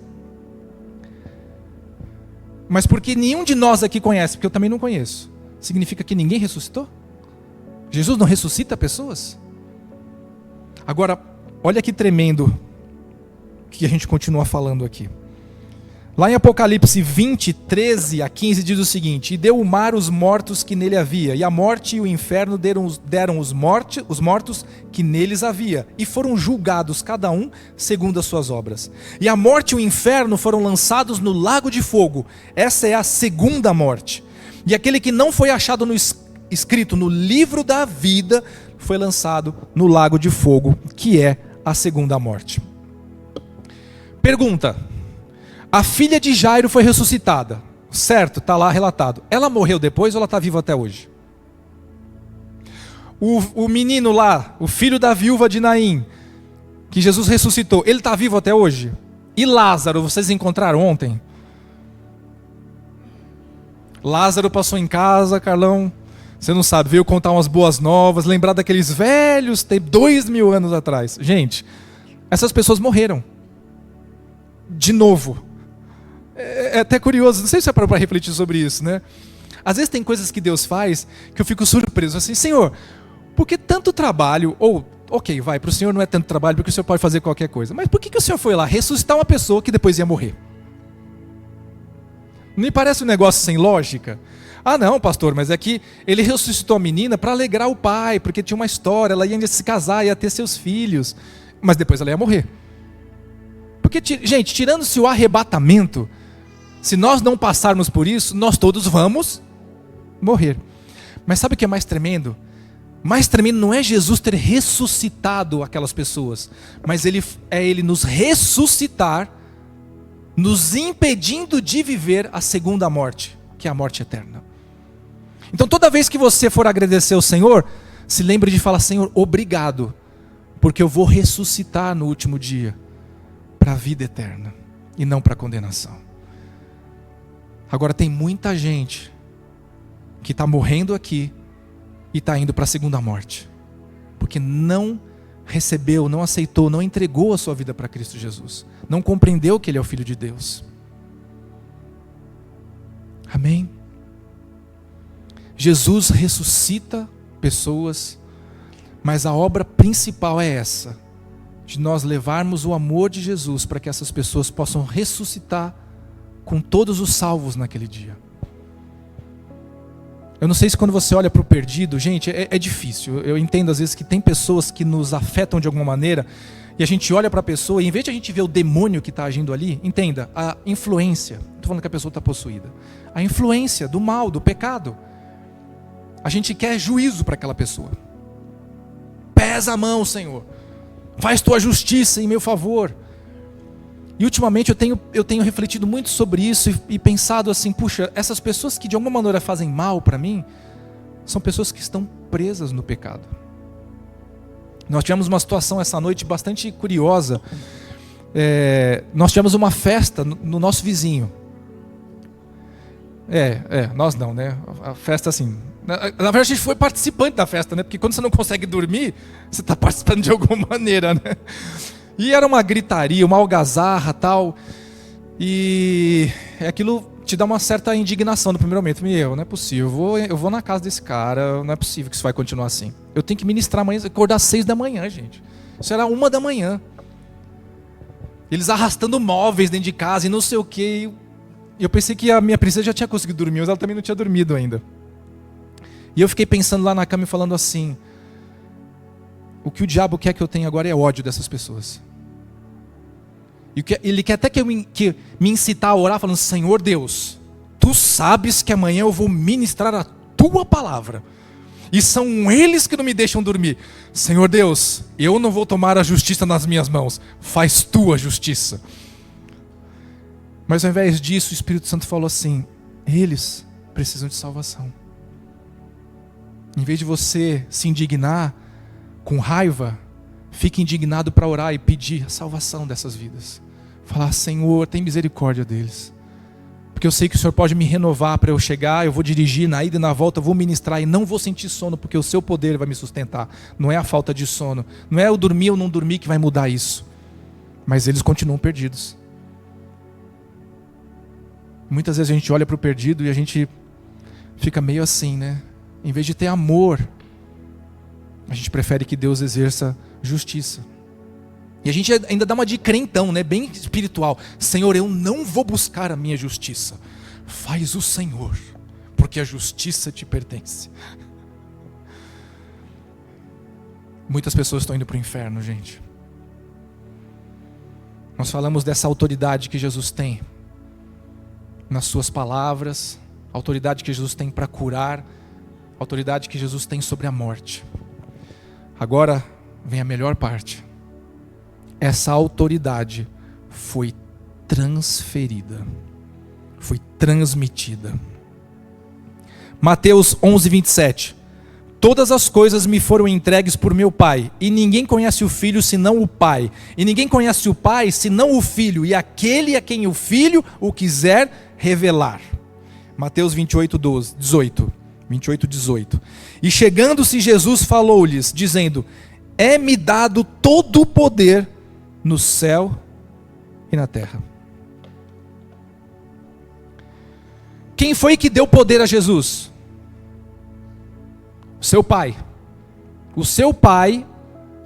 Mas porque nenhum de nós aqui conhece, porque eu também não conheço, significa que ninguém ressuscitou? Jesus não ressuscita pessoas? Agora, olha que tremendo que a gente continua falando aqui. Lá em Apocalipse 20, 13 a 15 diz o seguinte: e deu o mar os mortos que nele havia, e a morte e o inferno deram os mortos que neles havia, e foram julgados cada um segundo as suas obras. E a morte e o inferno foram lançados no lago de fogo. Essa é a segunda morte. E aquele que não foi achado escrito no livro da vida foi lançado no lago de fogo, que é a segunda morte. Pergunta: a filha de Jairo foi ressuscitada, certo? Está lá relatado. Ela morreu depois ou ela está viva até hoje? O menino lá, o filho da viúva de Naim, que Jesus ressuscitou, ele está vivo até hoje? E Lázaro, vocês encontraram ontem? Lázaro passou em casa, Carlão, você não sabe, veio contar umas boas novas, lembrar daqueles velhos, tem 2000 anos atrás. Gente, essas pessoas morreram. De novo. É até curioso, não sei se você parou para refletir sobre isso, né? Às vezes tem coisas que Deus faz que eu fico surpreso, assim, Senhor, por que tanto trabalho? Ou, ok, vai, para o Senhor não é tanto trabalho porque o Senhor pode fazer qualquer coisa, mas por que o Senhor foi lá ressuscitar uma pessoa que depois ia morrer? Não me parece um negócio sem lógica? Ah não, pastor, mas é que ele ressuscitou a menina para alegrar o pai, porque tinha uma história, ela ia se casar, ia ter seus filhos, mas depois ela ia morrer. Porque, gente, tirando-se o arrebatamento, se nós não passarmos por isso, nós todos vamos morrer. Mas sabe o que é mais tremendo? Mais tremendo não é Jesus ter ressuscitado aquelas pessoas, mas ele nos ressuscitar, nos impedindo de viver a segunda morte, que é a morte eterna. Então toda vez que você for agradecer ao Senhor, se lembre de falar: Senhor, obrigado, porque eu vou ressuscitar no último dia para a vida eterna e não para a condenação. Agora tem muita gente que está morrendo aqui e está indo para a segunda morte, porque não recebeu, não aceitou, não entregou a sua vida para Cristo Jesus, não compreendeu que Ele é o Filho de Deus. Amém? Jesus ressuscita pessoas, mas a obra principal é essa, de nós levarmos o amor de Jesus para que essas pessoas possam ressuscitar com todos os salvos naquele dia. Eu não sei se quando você olha para o perdido, gente, é difícil. Eu entendo às vezes que tem pessoas que nos afetam de alguma maneira, e a gente olha para a pessoa, e em vez de a gente ver o demônio que está agindo ali, entenda, a influência, não estou falando que a pessoa está possuída, a influência do mal, do pecado. A gente quer juízo para aquela pessoa. Pesa a mão, Senhor, faz tua justiça em meu favor. E ultimamente eu tenho refletido muito sobre isso e pensado assim: puxa, essas pessoas que de alguma maneira fazem mal para mim, são pessoas que estão presas no pecado. Nós tivemos uma situação essa noite bastante curiosa. Nós tivemos uma festa no nosso vizinho. Nós não, né? A festa assim... Na verdade a gente foi participante da festa, né? Porque quando você não consegue dormir, você está participando de alguma maneira, né? E era uma gritaria, uma algazarra tal. E aquilo te dá uma certa indignação no primeiro momento. Não é possível, eu vou na casa desse cara, não é possível que isso vai continuar assim. Eu tenho que ministrar amanhã, acordar às 6 da manhã, gente. Isso era 1 da manhã. Eles arrastando móveis dentro de casa e não sei o quê. E eu pensei que a minha princesa já tinha conseguido dormir, mas ela também não tinha dormido ainda. E eu fiquei pensando lá na cama e falando assim: o que o diabo quer que eu tenha agora é ódio dessas pessoas. E ele quer até que me incitar a orar, falando: Senhor Deus, Tu sabes que amanhã eu vou ministrar a Tua palavra, e são eles que não me deixam dormir. Senhor Deus, eu não vou tomar a justiça nas minhas mãos, faz Tua justiça. Mas ao invés disso, o Espírito Santo falou assim: eles precisam de salvação. Em vez de você se indignar, com raiva, fique indignado para orar e pedir a salvação dessas vidas. Falar: Senhor, tem misericórdia deles. Porque eu sei que o Senhor pode me renovar para eu chegar, eu vou dirigir na ida e na volta, eu vou ministrar e não vou sentir sono, porque o seu poder vai me sustentar. Não é a falta de sono, não é eu dormir ou não dormir que vai mudar isso. Mas eles continuam perdidos. Muitas vezes a gente olha para o perdido e a gente fica meio assim, né? Em vez de ter amor, a gente prefere que Deus exerça justiça. E a gente ainda dá uma de crentão, né? Bem espiritual. Senhor, eu não vou buscar a minha justiça. Faz o Senhor, porque a justiça te pertence. Muitas pessoas estão indo para o inferno, gente. Nós falamos dessa autoridade que Jesus tem nas suas palavras, a autoridade que Jesus tem para curar, a autoridade que Jesus tem sobre a morte. Agora vem a melhor parte. Essa autoridade foi transferida, foi transmitida. Mateus 11, 27. Todas as coisas me foram entregues por meu Pai, e ninguém conhece o Filho senão o Pai, e ninguém conhece o Pai senão o Filho, e aquele a quem o Filho o quiser revelar. Mateus 28, 18. E chegando-se Jesus falou-lhes, dizendo: é-me dado todo o poder no céu e na terra. Quem foi que deu poder a Jesus? O seu Pai. O seu Pai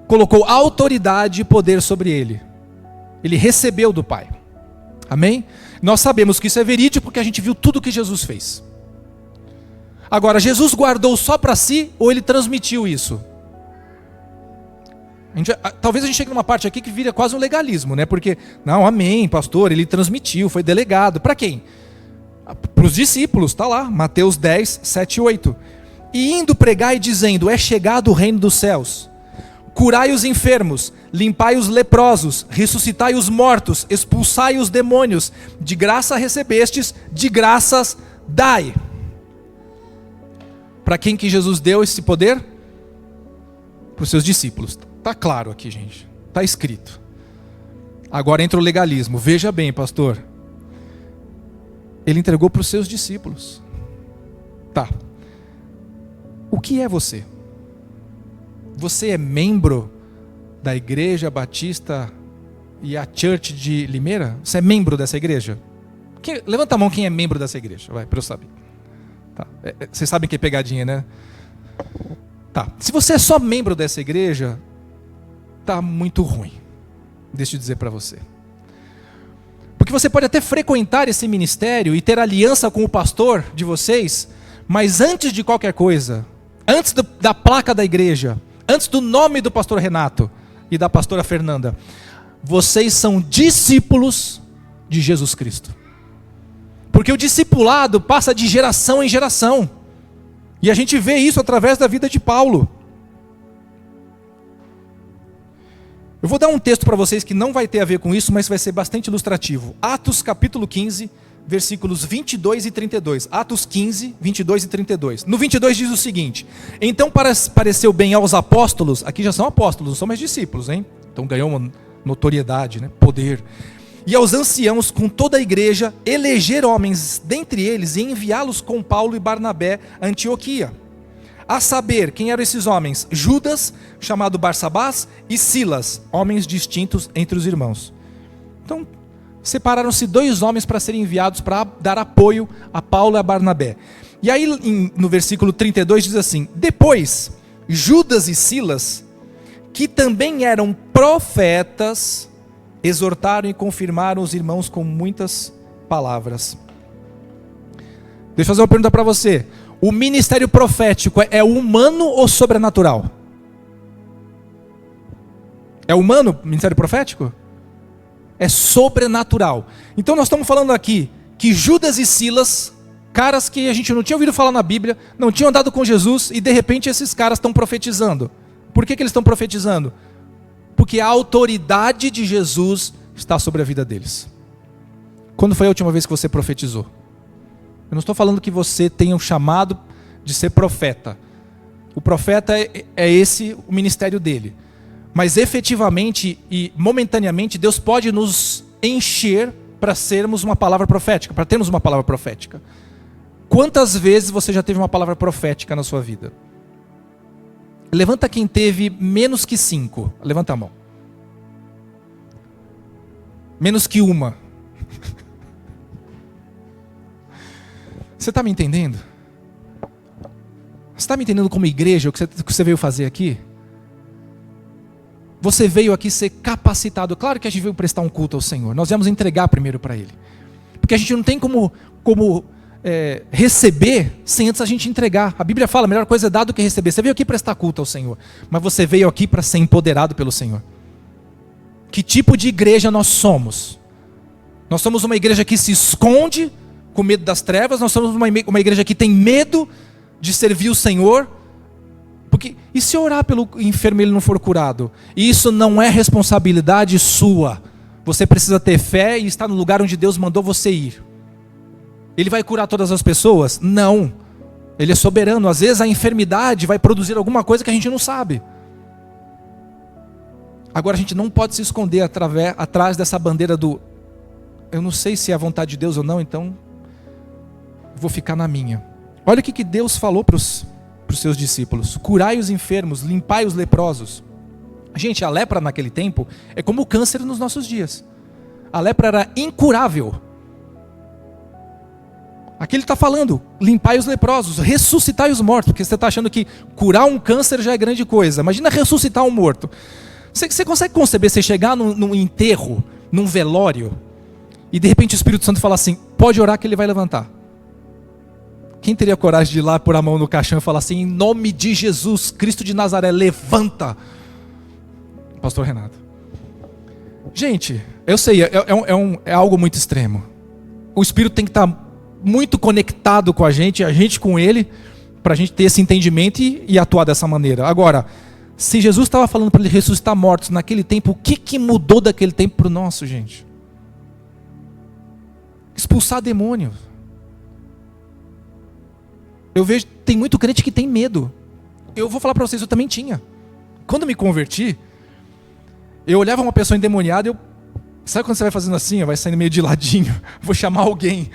colocou autoridade e poder sobre ele. Ele recebeu do Pai. Amém? Nós sabemos que isso é verídico porque a gente viu tudo que Jesus fez. Agora, Jesus guardou só para si ou ele transmitiu isso? Talvez a gente chegue numa parte aqui que vira quase um legalismo, né? Porque, não, amém, pastor, ele transmitiu, foi delegado. Para quem? Para os discípulos, está lá, Mateus 10, 7 e 8. E indo pregai dizendo: é chegado o reino dos céus. Curai os enfermos, limpai os leprosos, ressuscitai os mortos, expulsai os demônios. De graça recebestes, de graças dai. Para quem que Jesus deu esse poder? Para os seus discípulos. Está claro aqui, gente. Está escrito. Agora entra o legalismo. Veja bem, pastor. Ele entregou para os seus discípulos. Tá. O que é você? Você é membro da Igreja Batista e a Church de Limeira? Você é membro dessa igreja? Levanta a mão quem é membro dessa igreja, vai, para eu saber. Tá. Vocês sabem que é pegadinha, né? Tá. Se você é só membro dessa igreja, tá muito ruim. Deixa eu dizer para você. Porque você pode até frequentar esse ministério e ter aliança com o pastor de vocês, mas antes de qualquer coisa, antes da placa da igreja, antes do nome do pastor Renato e da pastora Fernanda, vocês são discípulos de Jesus Cristo. Porque o discipulado passa de geração em geração. E a gente vê isso através da vida de Paulo. Eu vou dar um texto para vocês que não vai ter a ver com isso, mas vai ser bastante ilustrativo. Atos capítulo 15, versículos 22 e 32. Atos 15, 22 e 32. No 22 diz o seguinte: então pareceu bem aos apóstolos, aqui já são apóstolos, não são mais discípulos, hein? Então ganhou uma notoriedade, né? Poder. E aos anciãos com toda a igreja, eleger homens dentre eles e enviá-los com Paulo e Barnabé a Antioquia. A saber, quem eram esses homens? Judas, chamado Barsabás, e Silas, homens distintos entre os irmãos. Então, separaram-se 2 homens para serem enviados para dar apoio a Paulo e a Barnabé. E aí, no versículo 32 diz assim: depois, Judas e Silas, que também eram profetas, exortaram e confirmaram os irmãos com muitas palavras. Deixa eu fazer uma pergunta para você. O ministério profético é humano ou sobrenatural? É humano o ministério profético? É sobrenatural. Então nós estamos falando aqui que Judas e Silas, caras que a gente não tinha ouvido falar na Bíblia, não tinham andado com Jesus, e de repente esses caras estão profetizando. Por que eles estão profetizando? Porque a autoridade de Jesus está sobre a vida deles. Quando foi a última vez que você profetizou? Eu não estou falando que você tenha um chamado de ser profeta. O profeta é esse o ministério dele. Mas efetivamente e momentaneamente, Deus pode nos encher para sermos uma palavra profética, para termos uma palavra profética. Quantas vezes você já teve uma palavra profética na sua vida? Levanta quem teve menos que 5. Levanta a mão. Menos que uma. Você está me entendendo? Você está me entendendo como igreja o que você veio fazer aqui? Você veio aqui ser capacitado. Claro que a gente veio prestar um culto ao Senhor. Nós viemos entregar primeiro para Ele. Porque a gente não tem como receber sem antes a gente entregar. A Bíblia fala, a melhor coisa é dar do que receber. Você veio aqui prestar culto ao Senhor, mas você veio aqui para ser empoderado pelo Senhor. Que tipo de igreja nós somos? Nós somos uma igreja que se esconde com medo das trevas. Nós somos uma igreja que tem medo de servir o Senhor. Porque, e se orar pelo enfermo e ele não for curado? Isso não é responsabilidade sua. Você precisa ter fé e estar no lugar onde Deus mandou você ir. Ele vai curar todas as pessoas? Não. Ele é soberano. Às vezes a enfermidade vai produzir alguma coisa que a gente não sabe. Agora a gente não pode se esconder atrás dessa bandeira do eu não sei se é a vontade de Deus ou não, então vou ficar na minha. Olha o que Deus falou para os seus discípulos: curai os enfermos, limpai os leprosos. Gente, a lepra naquele tempo é como o câncer nos nossos dias. A lepra era incurável. Aqui ele está falando, limpai os leprosos, ressuscitai os mortos, porque você está achando que curar um câncer já é grande coisa. Imagina ressuscitar um morto. Você consegue conceber você chegar num enterro, num velório, e de repente o Espírito Santo fala assim, pode orar que ele vai levantar? Quem teria coragem de ir lá pôr a mão no caixão e falar assim, em nome de Jesus, Cristo de Nazaré, levanta? Pastor Renato. Gente, eu sei, é algo muito extremo. O Espírito tem que estar muito conectado com a gente com ele, para a gente ter esse entendimento e atuar dessa maneira. Agora, se Jesus estava falando para ele ressuscitar mortos naquele tempo, o que mudou daquele tempo para o nosso, gente? Expulsar demônios. Eu vejo, tem muito crente que tem medo. Eu vou falar para vocês, eu também tinha. Quando me converti, eu olhava uma pessoa endemoniada, sabe quando você vai fazendo assim, vai saindo meio de ladinho, vou chamar alguém.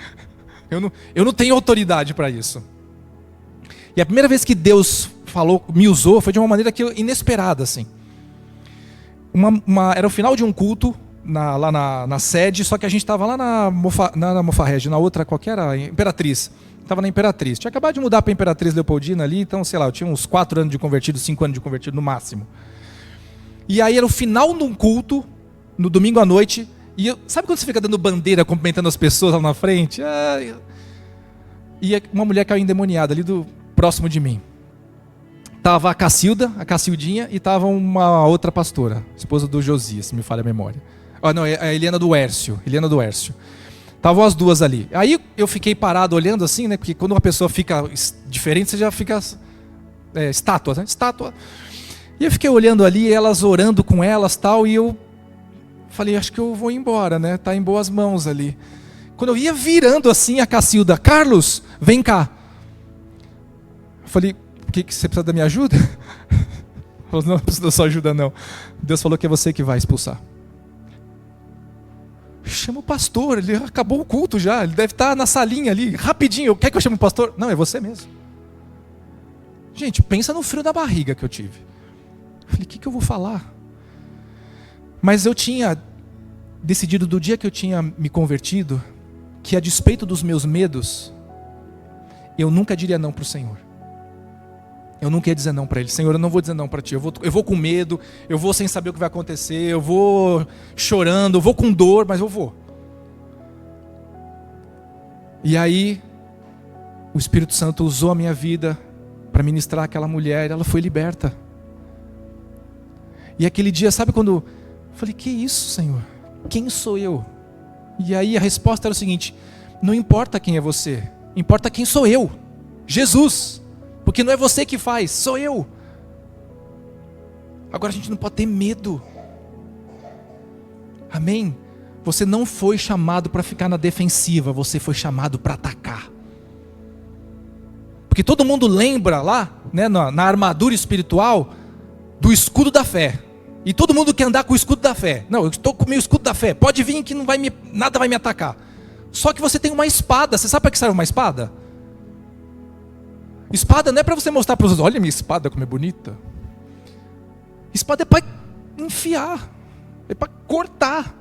Eu não tenho autoridade para isso. E a primeira vez que Deus falou, me usou, foi de uma maneira inesperada, assim. Era o final de um culto, lá na sede, só que a gente estava lá na Mofarrege, na outra qualquer, a Imperatriz. Estava na Imperatriz. Tinha acabado de mudar para a Imperatriz Leopoldina ali, então, sei lá, eu tinha uns 4 anos de convertido, 5 anos de convertido no máximo. E aí era o final de um culto, no domingo à noite, e sabe quando você fica dando bandeira, cumprimentando as pessoas lá na frente? E uma mulher caiu endemoniada ali próximo de mim. Tava a Cacildinha, e tava uma outra pastora, esposa do Josias, se me falha a memória. Não, é a Helena do Hércio. Estavam as duas ali. Aí eu fiquei parado olhando assim, né? Porque quando uma pessoa fica diferente, você já fica estátua, né? Estátua. E eu fiquei olhando ali, elas orando com elas tal, e eu falei, acho que eu vou embora, né? Tá em boas mãos ali. Quando eu ia virando assim a Cacilda, Carlos, vem cá. Eu falei, que você precisa da minha ajuda? Falou, não precisa da sua ajuda não. Deus falou que é você que vai expulsar. Chama o pastor, ele acabou o culto já, ele deve estar na salinha ali, rapidinho, quer que eu chame o pastor? Não, é você mesmo. Gente, pensa no frio da barriga que eu tive. Eu falei, o que eu vou falar? Mas eu tinha decidido do dia que eu tinha me convertido, que a despeito dos meus medos, eu nunca diria não para o Senhor. Eu nunca ia dizer não para Ele. Senhor, eu não vou dizer não para Ti. Eu vou com medo, eu vou sem saber o que vai acontecer, eu vou chorando, eu vou com dor, mas eu vou. E aí, o Espírito Santo usou a minha vida para ministrar aquela mulher, e ela foi liberta. E aquele dia, sabe quando eu falei, que isso, Senhor? Quem sou eu? E aí a resposta era o seguinte, não importa quem é você, importa quem sou eu, Jesus. Porque não é você que faz, sou eu. Agora a gente não pode ter medo. Amém? Você não foi chamado para ficar na defensiva, você foi chamado para atacar. Porque todo mundo lembra lá, né, na armadura espiritual, do escudo da fé. E todo mundo quer andar com o escudo da fé. Não, eu estou com o meu escudo da fé. Pode vir que nada vai me atacar. Só que você tem uma espada. Você sabe para que serve uma espada? Espada não é para você mostrar para os outros, olha minha espada como é bonita. Espada é para enfiar. É para cortar.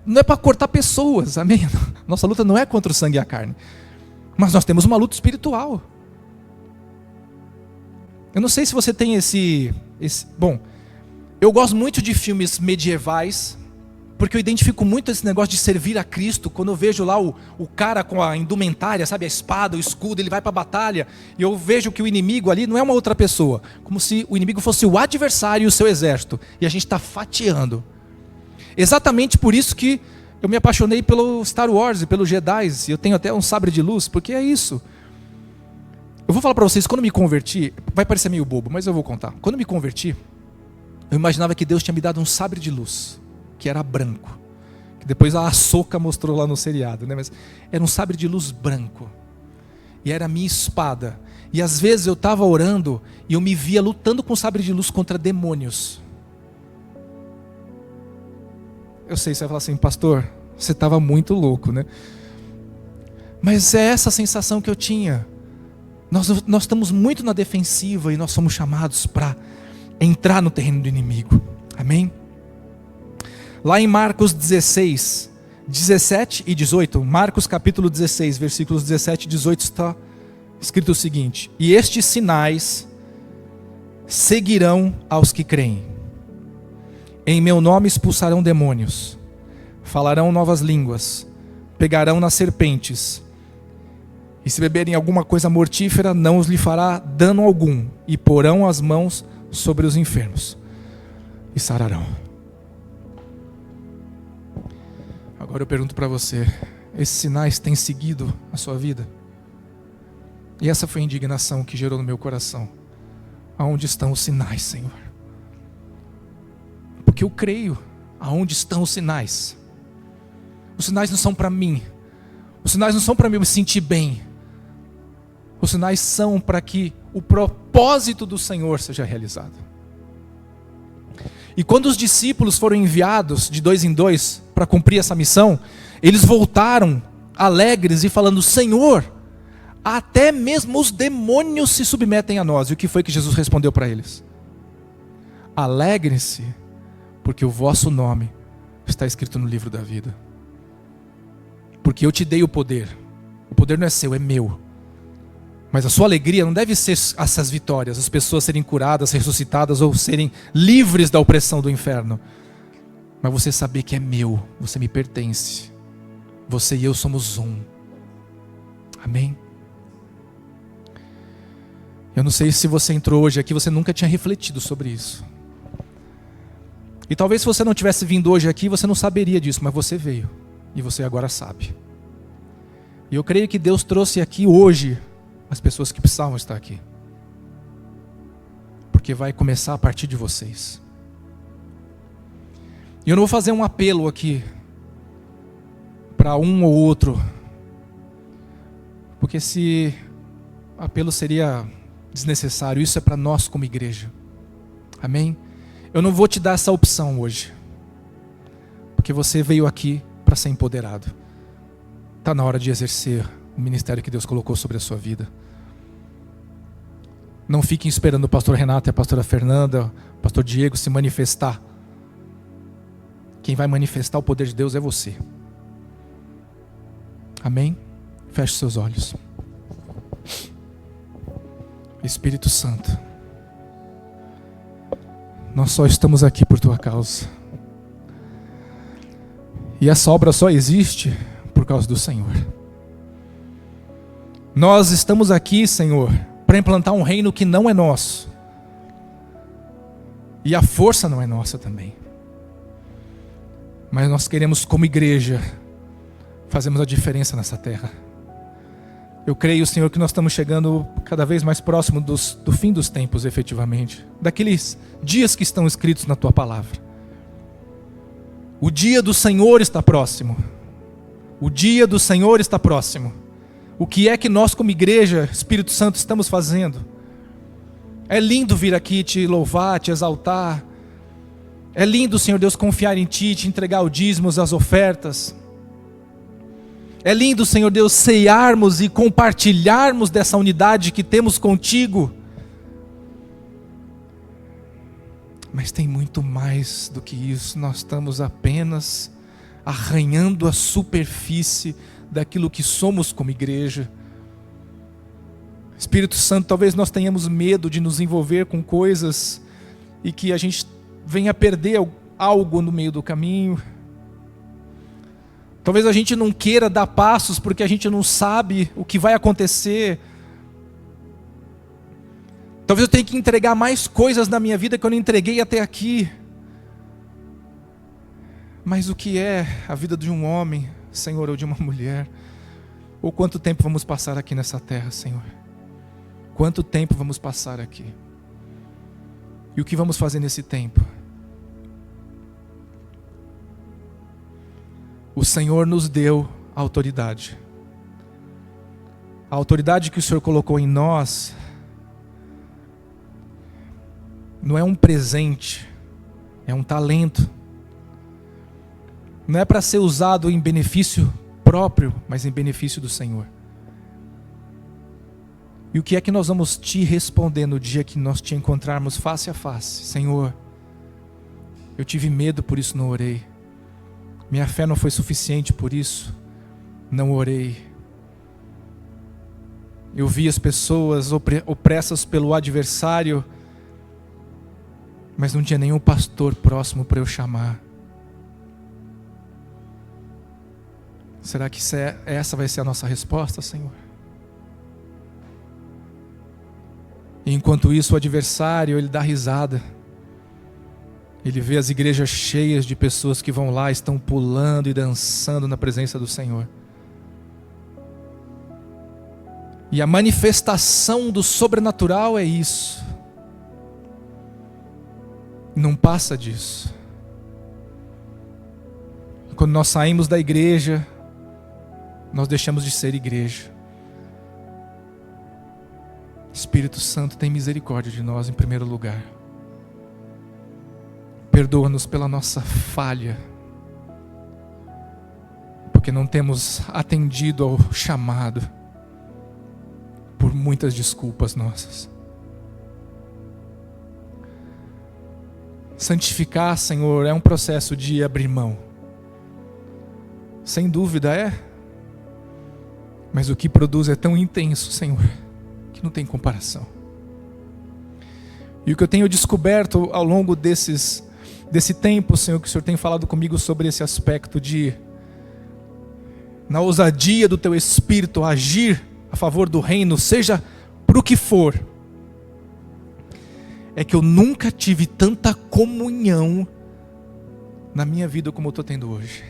Não é para cortar pessoas, amém? Nossa luta não é contra o sangue e a carne. Mas nós temos uma luta espiritual. Eu não sei se você tem Bom, eu gosto muito de filmes medievais, porque eu identifico muito esse negócio de servir a Cristo. Quando eu vejo lá o cara com a indumentária, sabe, a espada, o escudo, ele vai para a batalha, e eu vejo que o inimigo ali não é uma outra pessoa, como se o inimigo fosse o adversário e o seu exército, e a gente está fatiando. Exatamente por isso que eu me apaixonei pelo Star Wars e pelos Jedi, e eu tenho até um sabre de luz, porque é isso. Eu vou falar para vocês, quando me converti, vai parecer meio bobo, mas eu vou contar. Quando me converti, eu imaginava que Deus tinha me dado um sabre de luz, que era branco, que depois a Ahsoka mostrou lá no seriado, né? Mas era um sabre de luz branco, e era a minha espada, e às vezes eu estava orando, e eu me via lutando com o sabre de luz contra demônios. Eu sei, você vai falar assim, pastor, você estava muito louco, né? Mas é essa a sensação que eu tinha. Nós estamos muito na defensiva e nós somos chamados para entrar no terreno do inimigo. Amém? Lá em Marcos 16, 17 e 18, Marcos capítulo 16, versículos 17 e 18 está escrito o seguinte: e estes sinais seguirão aos que creem. Em meu nome expulsarão demônios, falarão novas línguas, pegarão nas serpentes, e se beberem alguma coisa mortífera, não os lhe fará dano algum, e porão as mãos sobre os enfermos, e sararão. Agora eu pergunto para você, esses sinais têm seguido a sua vida? E essa foi a indignação que gerou no meu coração. Aonde estão os sinais, Senhor? Porque eu creio, aonde estão os sinais? Os sinais não são para mim, os sinais não são para eu me sentir bem, os sinais são para que o propósito do Senhor seja realizado. E quando os discípulos foram enviados de 2 em 2 para cumprir essa missão, eles voltaram alegres e falando: Senhor, até mesmo os demônios se submetem a nós. E o que foi que Jesus respondeu para eles? Alegrem-se, porque o vosso nome está escrito no livro da vida. Porque eu te dei o poder não é seu, é meu. Mas a sua alegria não deve ser essas vitórias, as pessoas serem curadas, ressuscitadas ou serem livres da opressão do inferno. Mas você saber que é meu, você me pertence. Você e eu somos um. Amém? Eu não sei se você entrou hoje aqui, você nunca tinha refletido sobre isso. E talvez se você não tivesse vindo hoje aqui, você não saberia disso, mas você veio. E você agora sabe. E eu creio que Deus trouxe aqui hoje as pessoas que precisavam estar aqui. Porque vai começar a partir de vocês. E eu não vou fazer um apelo aqui para um ou outro. Porque esse apelo seria desnecessário. Isso é para nós como igreja. Amém? Eu não vou te dar essa opção hoje. Porque você veio aqui para ser empoderado. Está na hora de exercer o ministério que Deus colocou sobre a sua vida. Não fiquem esperando o pastor Renato e a pastora Fernanda, o pastor Diego se manifestar. Quem vai manifestar o poder de Deus é você. Amém? Feche seus olhos. Espírito Santo, nós só estamos aqui por tua causa. E essa obra só existe por causa do Senhor. Nós estamos aqui, Senhor, para implantar um reino que não é nosso. E a força não é nossa também. Mas nós queremos, como igreja, fazermos a diferença nessa terra. Eu creio, Senhor, que nós estamos chegando cada vez mais próximo do fim dos tempos, efetivamente. Daqueles dias que estão escritos na tua palavra. O dia do Senhor está próximo. O dia do Senhor está próximo. O que é que nós como igreja, Espírito Santo, estamos fazendo? É lindo vir aqui te louvar, te exaltar. É lindo, Senhor Deus, confiar em Ti, te entregar o dízimos, as ofertas. É lindo, Senhor Deus, ceiarmos e compartilharmos dessa unidade que temos contigo. Mas tem muito mais do que isso. Nós estamos apenas arranhando a superfície daquilo que somos como igreja. Espírito Santo, talvez nós tenhamos medo de nos envolver com coisas e que a gente venha perder algo no meio do caminho. Talvez a gente não queira dar passos porque a gente não sabe o que vai acontecer. Talvez eu tenha que entregar mais coisas na minha vida que eu não entreguei até aqui. Mas o que é a vida de um homem, Senhor, ou de uma mulher? Ou quanto tempo vamos passar aqui nessa terra, Senhor? Quanto tempo vamos passar aqui? E o que vamos fazer nesse tempo? O Senhor nos deu a autoridade. A autoridade que o Senhor colocou em nós não é um presente, é um talento. Não é para ser usado em benefício próprio, mas em benefício do Senhor. E o que é que nós vamos te responder no dia que nós te encontrarmos face a face? Senhor, eu tive medo, por isso não orei. Minha fé não foi suficiente, por isso não orei. Eu vi as pessoas opressas pelo adversário, mas não tinha nenhum pastor próximo para eu chamar. Será que essa vai ser a nossa resposta, Senhor? E enquanto isso, o adversário, ele dá risada. Ele vê as igrejas cheias de pessoas que vão lá, estão pulando e dançando na presença do Senhor. E a manifestação do sobrenatural é isso. Não passa disso. Quando nós saímos da igreja, nós deixamos de ser igreja. Espírito Santo, tem misericórdia de nós em primeiro lugar. Perdoa-nos pela nossa falha, porque não temos atendido ao chamado, por muitas desculpas nossas. Santificar, Senhor, é um processo de abrir mão. Sem dúvida é. Mas o que produz é tão intenso, Senhor, que não tem comparação. E o que eu tenho descoberto ao longo desse tempo, Senhor, que o Senhor tem falado comigo sobre esse aspecto de, na ousadia do Teu Espírito, agir a favor do reino, seja por o que for, é que eu nunca tive tanta comunhão na minha vida como eu estou tendo hoje.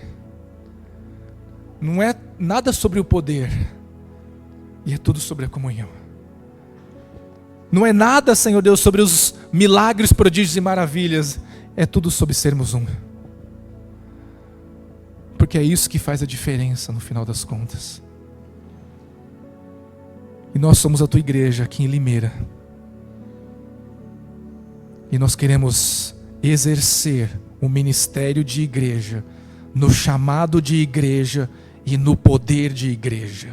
Não é nada sobre o poder, e é tudo sobre a comunhão. Não é nada, Senhor Deus, sobre os milagres, prodígios e maravilhas, é tudo sobre sermos um. Porque é isso que faz a diferença no final das contas. E nós somos a Tua igreja aqui em Limeira. E nós queremos exercer o ministério de igreja, no chamado de igreja e no poder de igreja.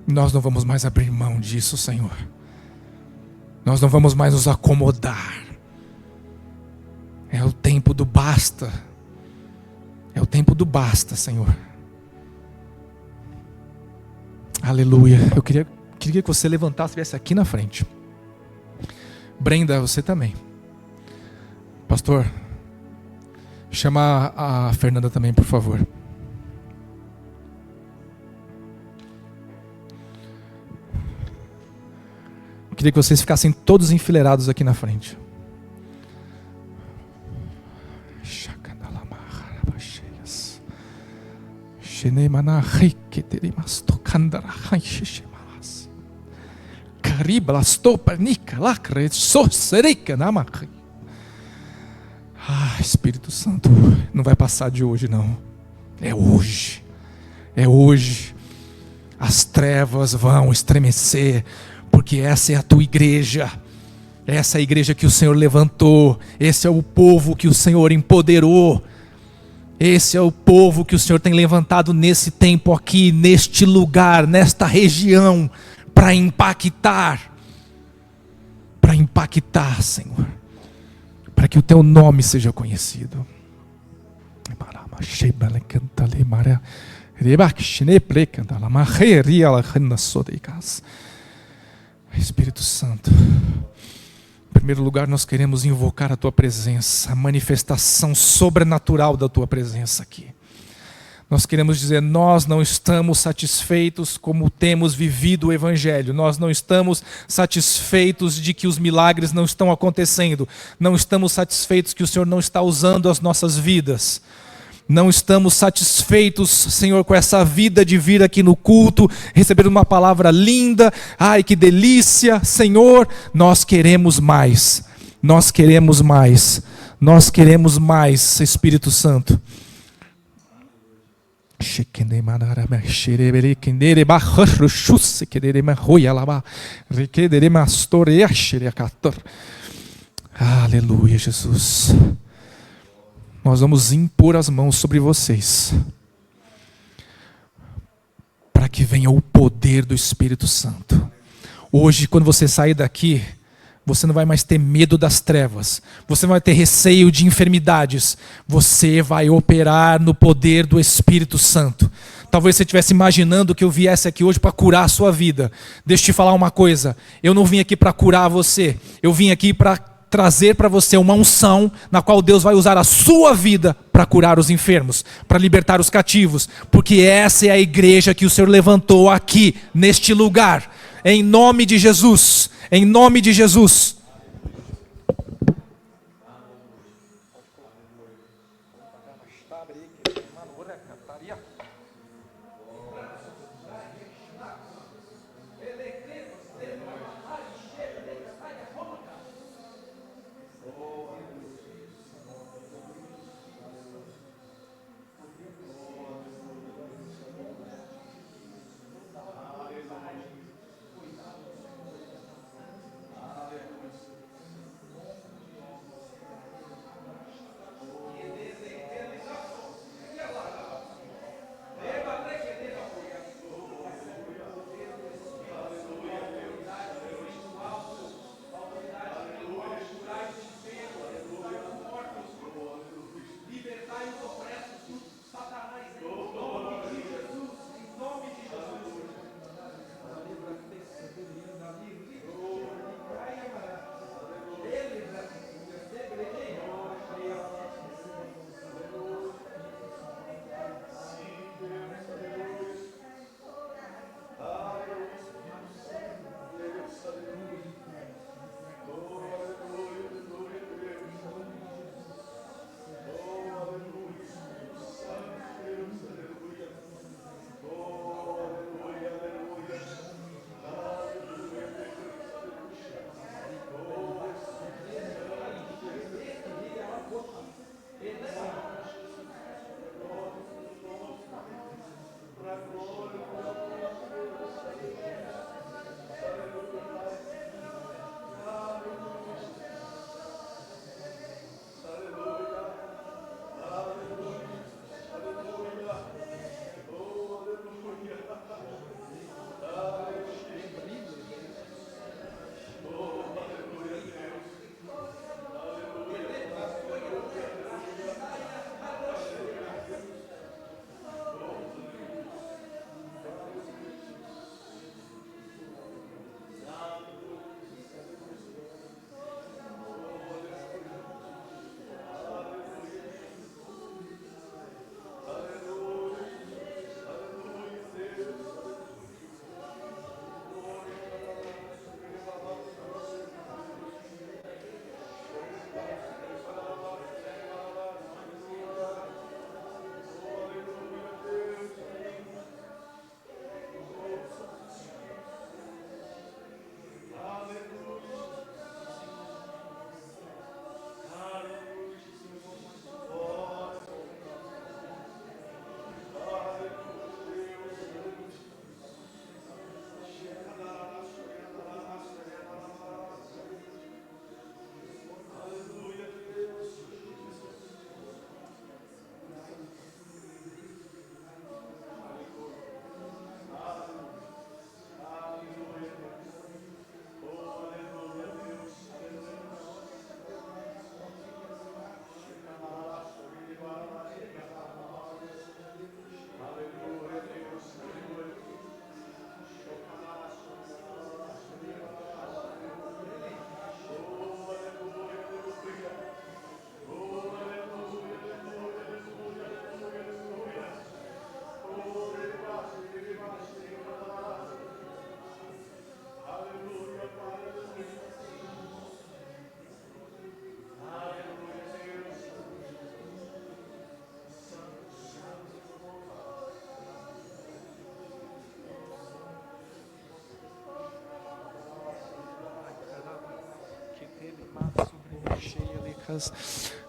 Nós não vamos mais abrir mão disso, Senhor. Nós não vamos mais nos acomodar. É o tempo do basta. É o tempo do basta, Senhor. Aleluia. Eu queria que você levantasse e viesse aqui na frente. Brenda, você também. Pastor, chama a Fernanda também, por favor. Eu queria que vocês ficassem todos enfileirados aqui na frente. Espírito Santo, não vai passar de hoje não. É hoje. É hoje. as trevas vão estremecer, porque essa é a tua igreja. Essa é a igreja que o Senhor levantou. Esse é o povo que o Senhor empoderou. Esse é o povo que o Senhor tem levantado nesse tempo aqui, neste lugar, nesta região, para impactar, Senhor, para que o teu nome seja conhecido. Espírito Santo, em primeiro lugar nós queremos invocar a tua presença, a manifestação sobrenatural da tua presença aqui. Nós queremos dizer, nós não estamos satisfeitos como temos vivido o Evangelho. Nós não estamos satisfeitos de que os milagres não estão acontecendo. Não estamos satisfeitos que o Senhor não está usando as nossas vidas. Não estamos satisfeitos, Senhor, com essa vida de vir aqui no culto, receber uma palavra linda. Ai, que delícia, Senhor. Nós queremos mais. Nós queremos mais. Nós queremos mais, Espírito Santo. Aleluia, Jesus. Nós vamos impor as mãos sobre vocês, para que venha o poder do Espírito Santo. Hoje, quando você sair daqui, você não vai mais ter medo das trevas, você não vai ter receio de enfermidades, você vai operar no poder do Espírito Santo. Talvez você estivesse imaginando que eu viesse aqui hoje para curar a sua vida. Deixa eu te falar uma coisa, eu não vim aqui para curar você, eu vim aqui para trazer para você uma unção, na qual Deus vai usar a sua vida para curar os enfermos, para libertar os cativos, porque essa é a igreja que o Senhor levantou aqui, neste lugar, em nome de Jesus, em nome de Jesus.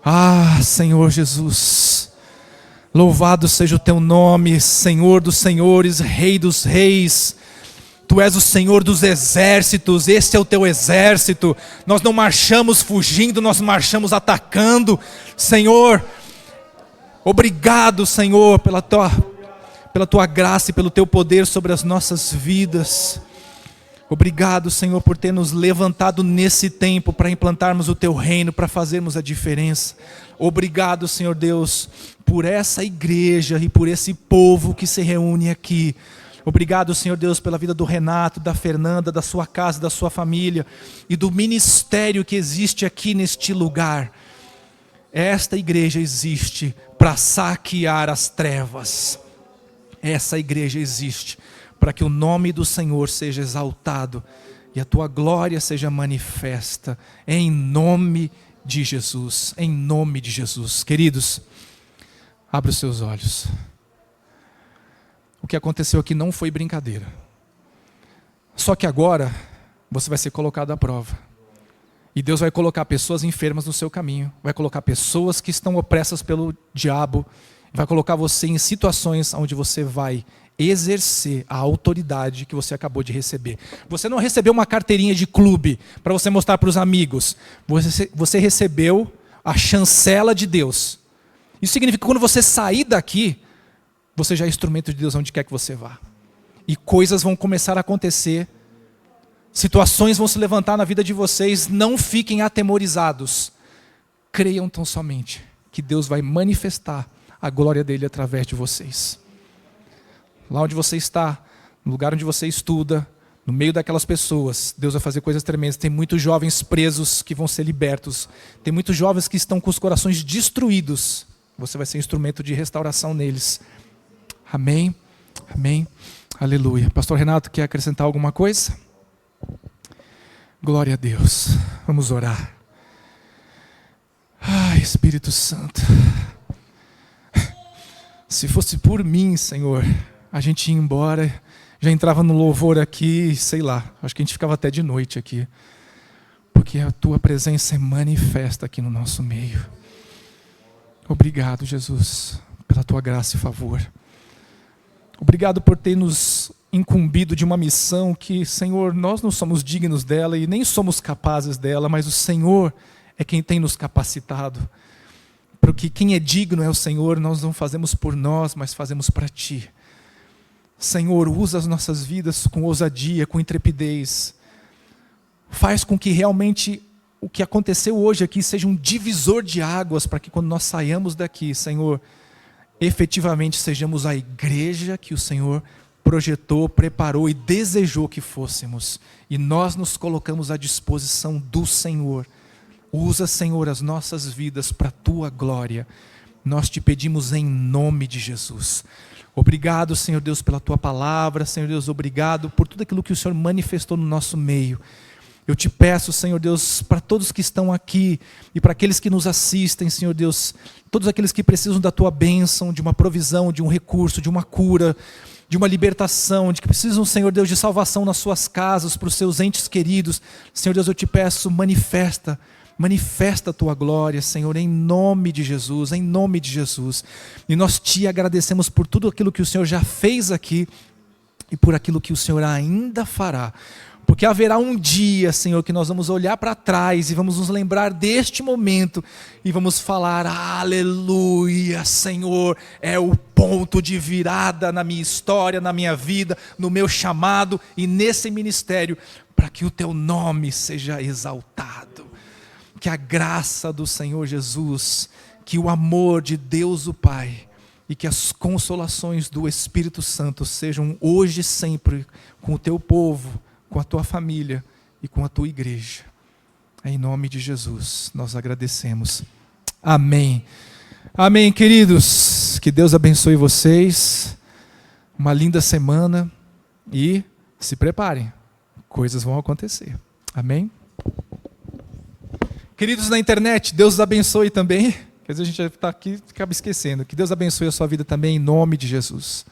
Ah, Senhor Jesus, louvado seja o teu nome, Senhor dos senhores, Rei dos reis. Tu és o Senhor dos exércitos, este é o teu exército. Nós não marchamos fugindo, nós marchamos atacando. Senhor, obrigado, Senhor, pela tua graça e pelo teu poder sobre as nossas vidas. Obrigado, Senhor, por ter nos levantado nesse tempo para implantarmos o teu reino, para fazermos a diferença. Obrigado, Senhor Deus, por essa igreja e por esse povo que se reúne aqui. Obrigado, Senhor Deus, pela vida do Renato, da Fernanda, da sua casa, da sua família e do ministério que existe aqui neste lugar. Esta igreja existe para saquear as trevas. Essa igreja existe para que o nome do Senhor seja exaltado e a tua glória seja manifesta, em nome de Jesus, em nome de Jesus. Queridos, abra os seus olhos. O que aconteceu aqui não foi brincadeira. Só que agora você vai ser colocado à prova. E Deus vai colocar pessoas enfermas no seu caminho, vai colocar pessoas que estão opressas pelo diabo, vai colocar você em situações onde você vai exercer a autoridade que você acabou de receber. Você não recebeu uma carteirinha de clube para você mostrar para os amigos. Você recebeu a chancela de Deus. Isso significa que quando você sair daqui, você já é instrumento de Deus onde quer que você vá. E coisas vão começar a acontecer. Situações vão se levantar na vida de vocês. Não fiquem atemorizados. Creiam tão somente que Deus vai manifestar a glória dele através de vocês. Lá onde você está, no lugar onde você estuda, no meio daquelas pessoas, Deus vai fazer coisas tremendas. Tem muitos jovens presos que vão ser libertos. Tem muitos jovens que estão com os corações destruídos. Você vai ser instrumento de restauração neles. Amém, amém, aleluia. Pastor Renato, quer acrescentar alguma coisa? Glória a Deus. Vamos orar. Ai, Espírito Santo. Se fosse por mim, Senhor, a gente ia embora, já entrava no louvor aqui, sei lá, acho que a gente ficava até de noite aqui. Porque a tua presença é manifesta aqui no nosso meio. Obrigado, Jesus, pela tua graça e favor. Obrigado por ter nos incumbido de uma missão que, Senhor, nós não somos dignos dela e nem somos capazes dela, mas o Senhor é quem tem nos capacitado. Porque quem é digno é o Senhor, nós não fazemos por nós, mas fazemos para Ti. Senhor, usa as nossas vidas com ousadia, com intrepidez. Faz com que realmente o que aconteceu hoje aqui seja um divisor de águas, para que quando nós saiamos daqui, Senhor, efetivamente sejamos a igreja que o Senhor projetou, preparou e desejou que fôssemos. E nós nos colocamos à disposição do Senhor. Usa, Senhor, as nossas vidas para a Tua glória. Nós te pedimos em nome de Jesus. Obrigado, Senhor Deus, pela Tua palavra. Senhor Deus, obrigado por tudo aquilo que o Senhor manifestou no nosso meio. Eu te peço, Senhor Deus, para todos que estão aqui e para aqueles que nos assistem, Senhor Deus, todos aqueles que precisam da Tua bênção, de uma provisão, de um recurso, de uma cura, de uma libertação, de que precisam, Senhor Deus, de salvação nas suas casas, para os seus entes queridos. Senhor Deus, eu te peço, manifesta a Tua glória, Senhor, em nome de Jesus, em nome de Jesus. E nós te agradecemos por tudo aquilo que o Senhor já fez aqui e por aquilo que o Senhor ainda fará. Porque haverá um dia, Senhor, que nós vamos olhar para trás e vamos nos lembrar deste momento e vamos falar: aleluia, Senhor, é o ponto de virada na minha história, na minha vida, no meu chamado e nesse ministério, para que o Teu nome seja exaltado. Que a graça do Senhor Jesus, que o amor de Deus o Pai e que as consolações do Espírito Santo sejam hoje e sempre com o Teu povo, com a Tua família e com a Tua igreja. Em nome de Jesus, nós agradecemos. Amém. Amém, queridos. Que Deus abençoe vocês. Uma linda semana e se preparem. Coisas vão acontecer. Amém. Queridos na internet, Deus os abençoe também. Quer dizer, a gente já está aqui e acaba esquecendo. Que Deus abençoe a sua vida também, em nome de Jesus.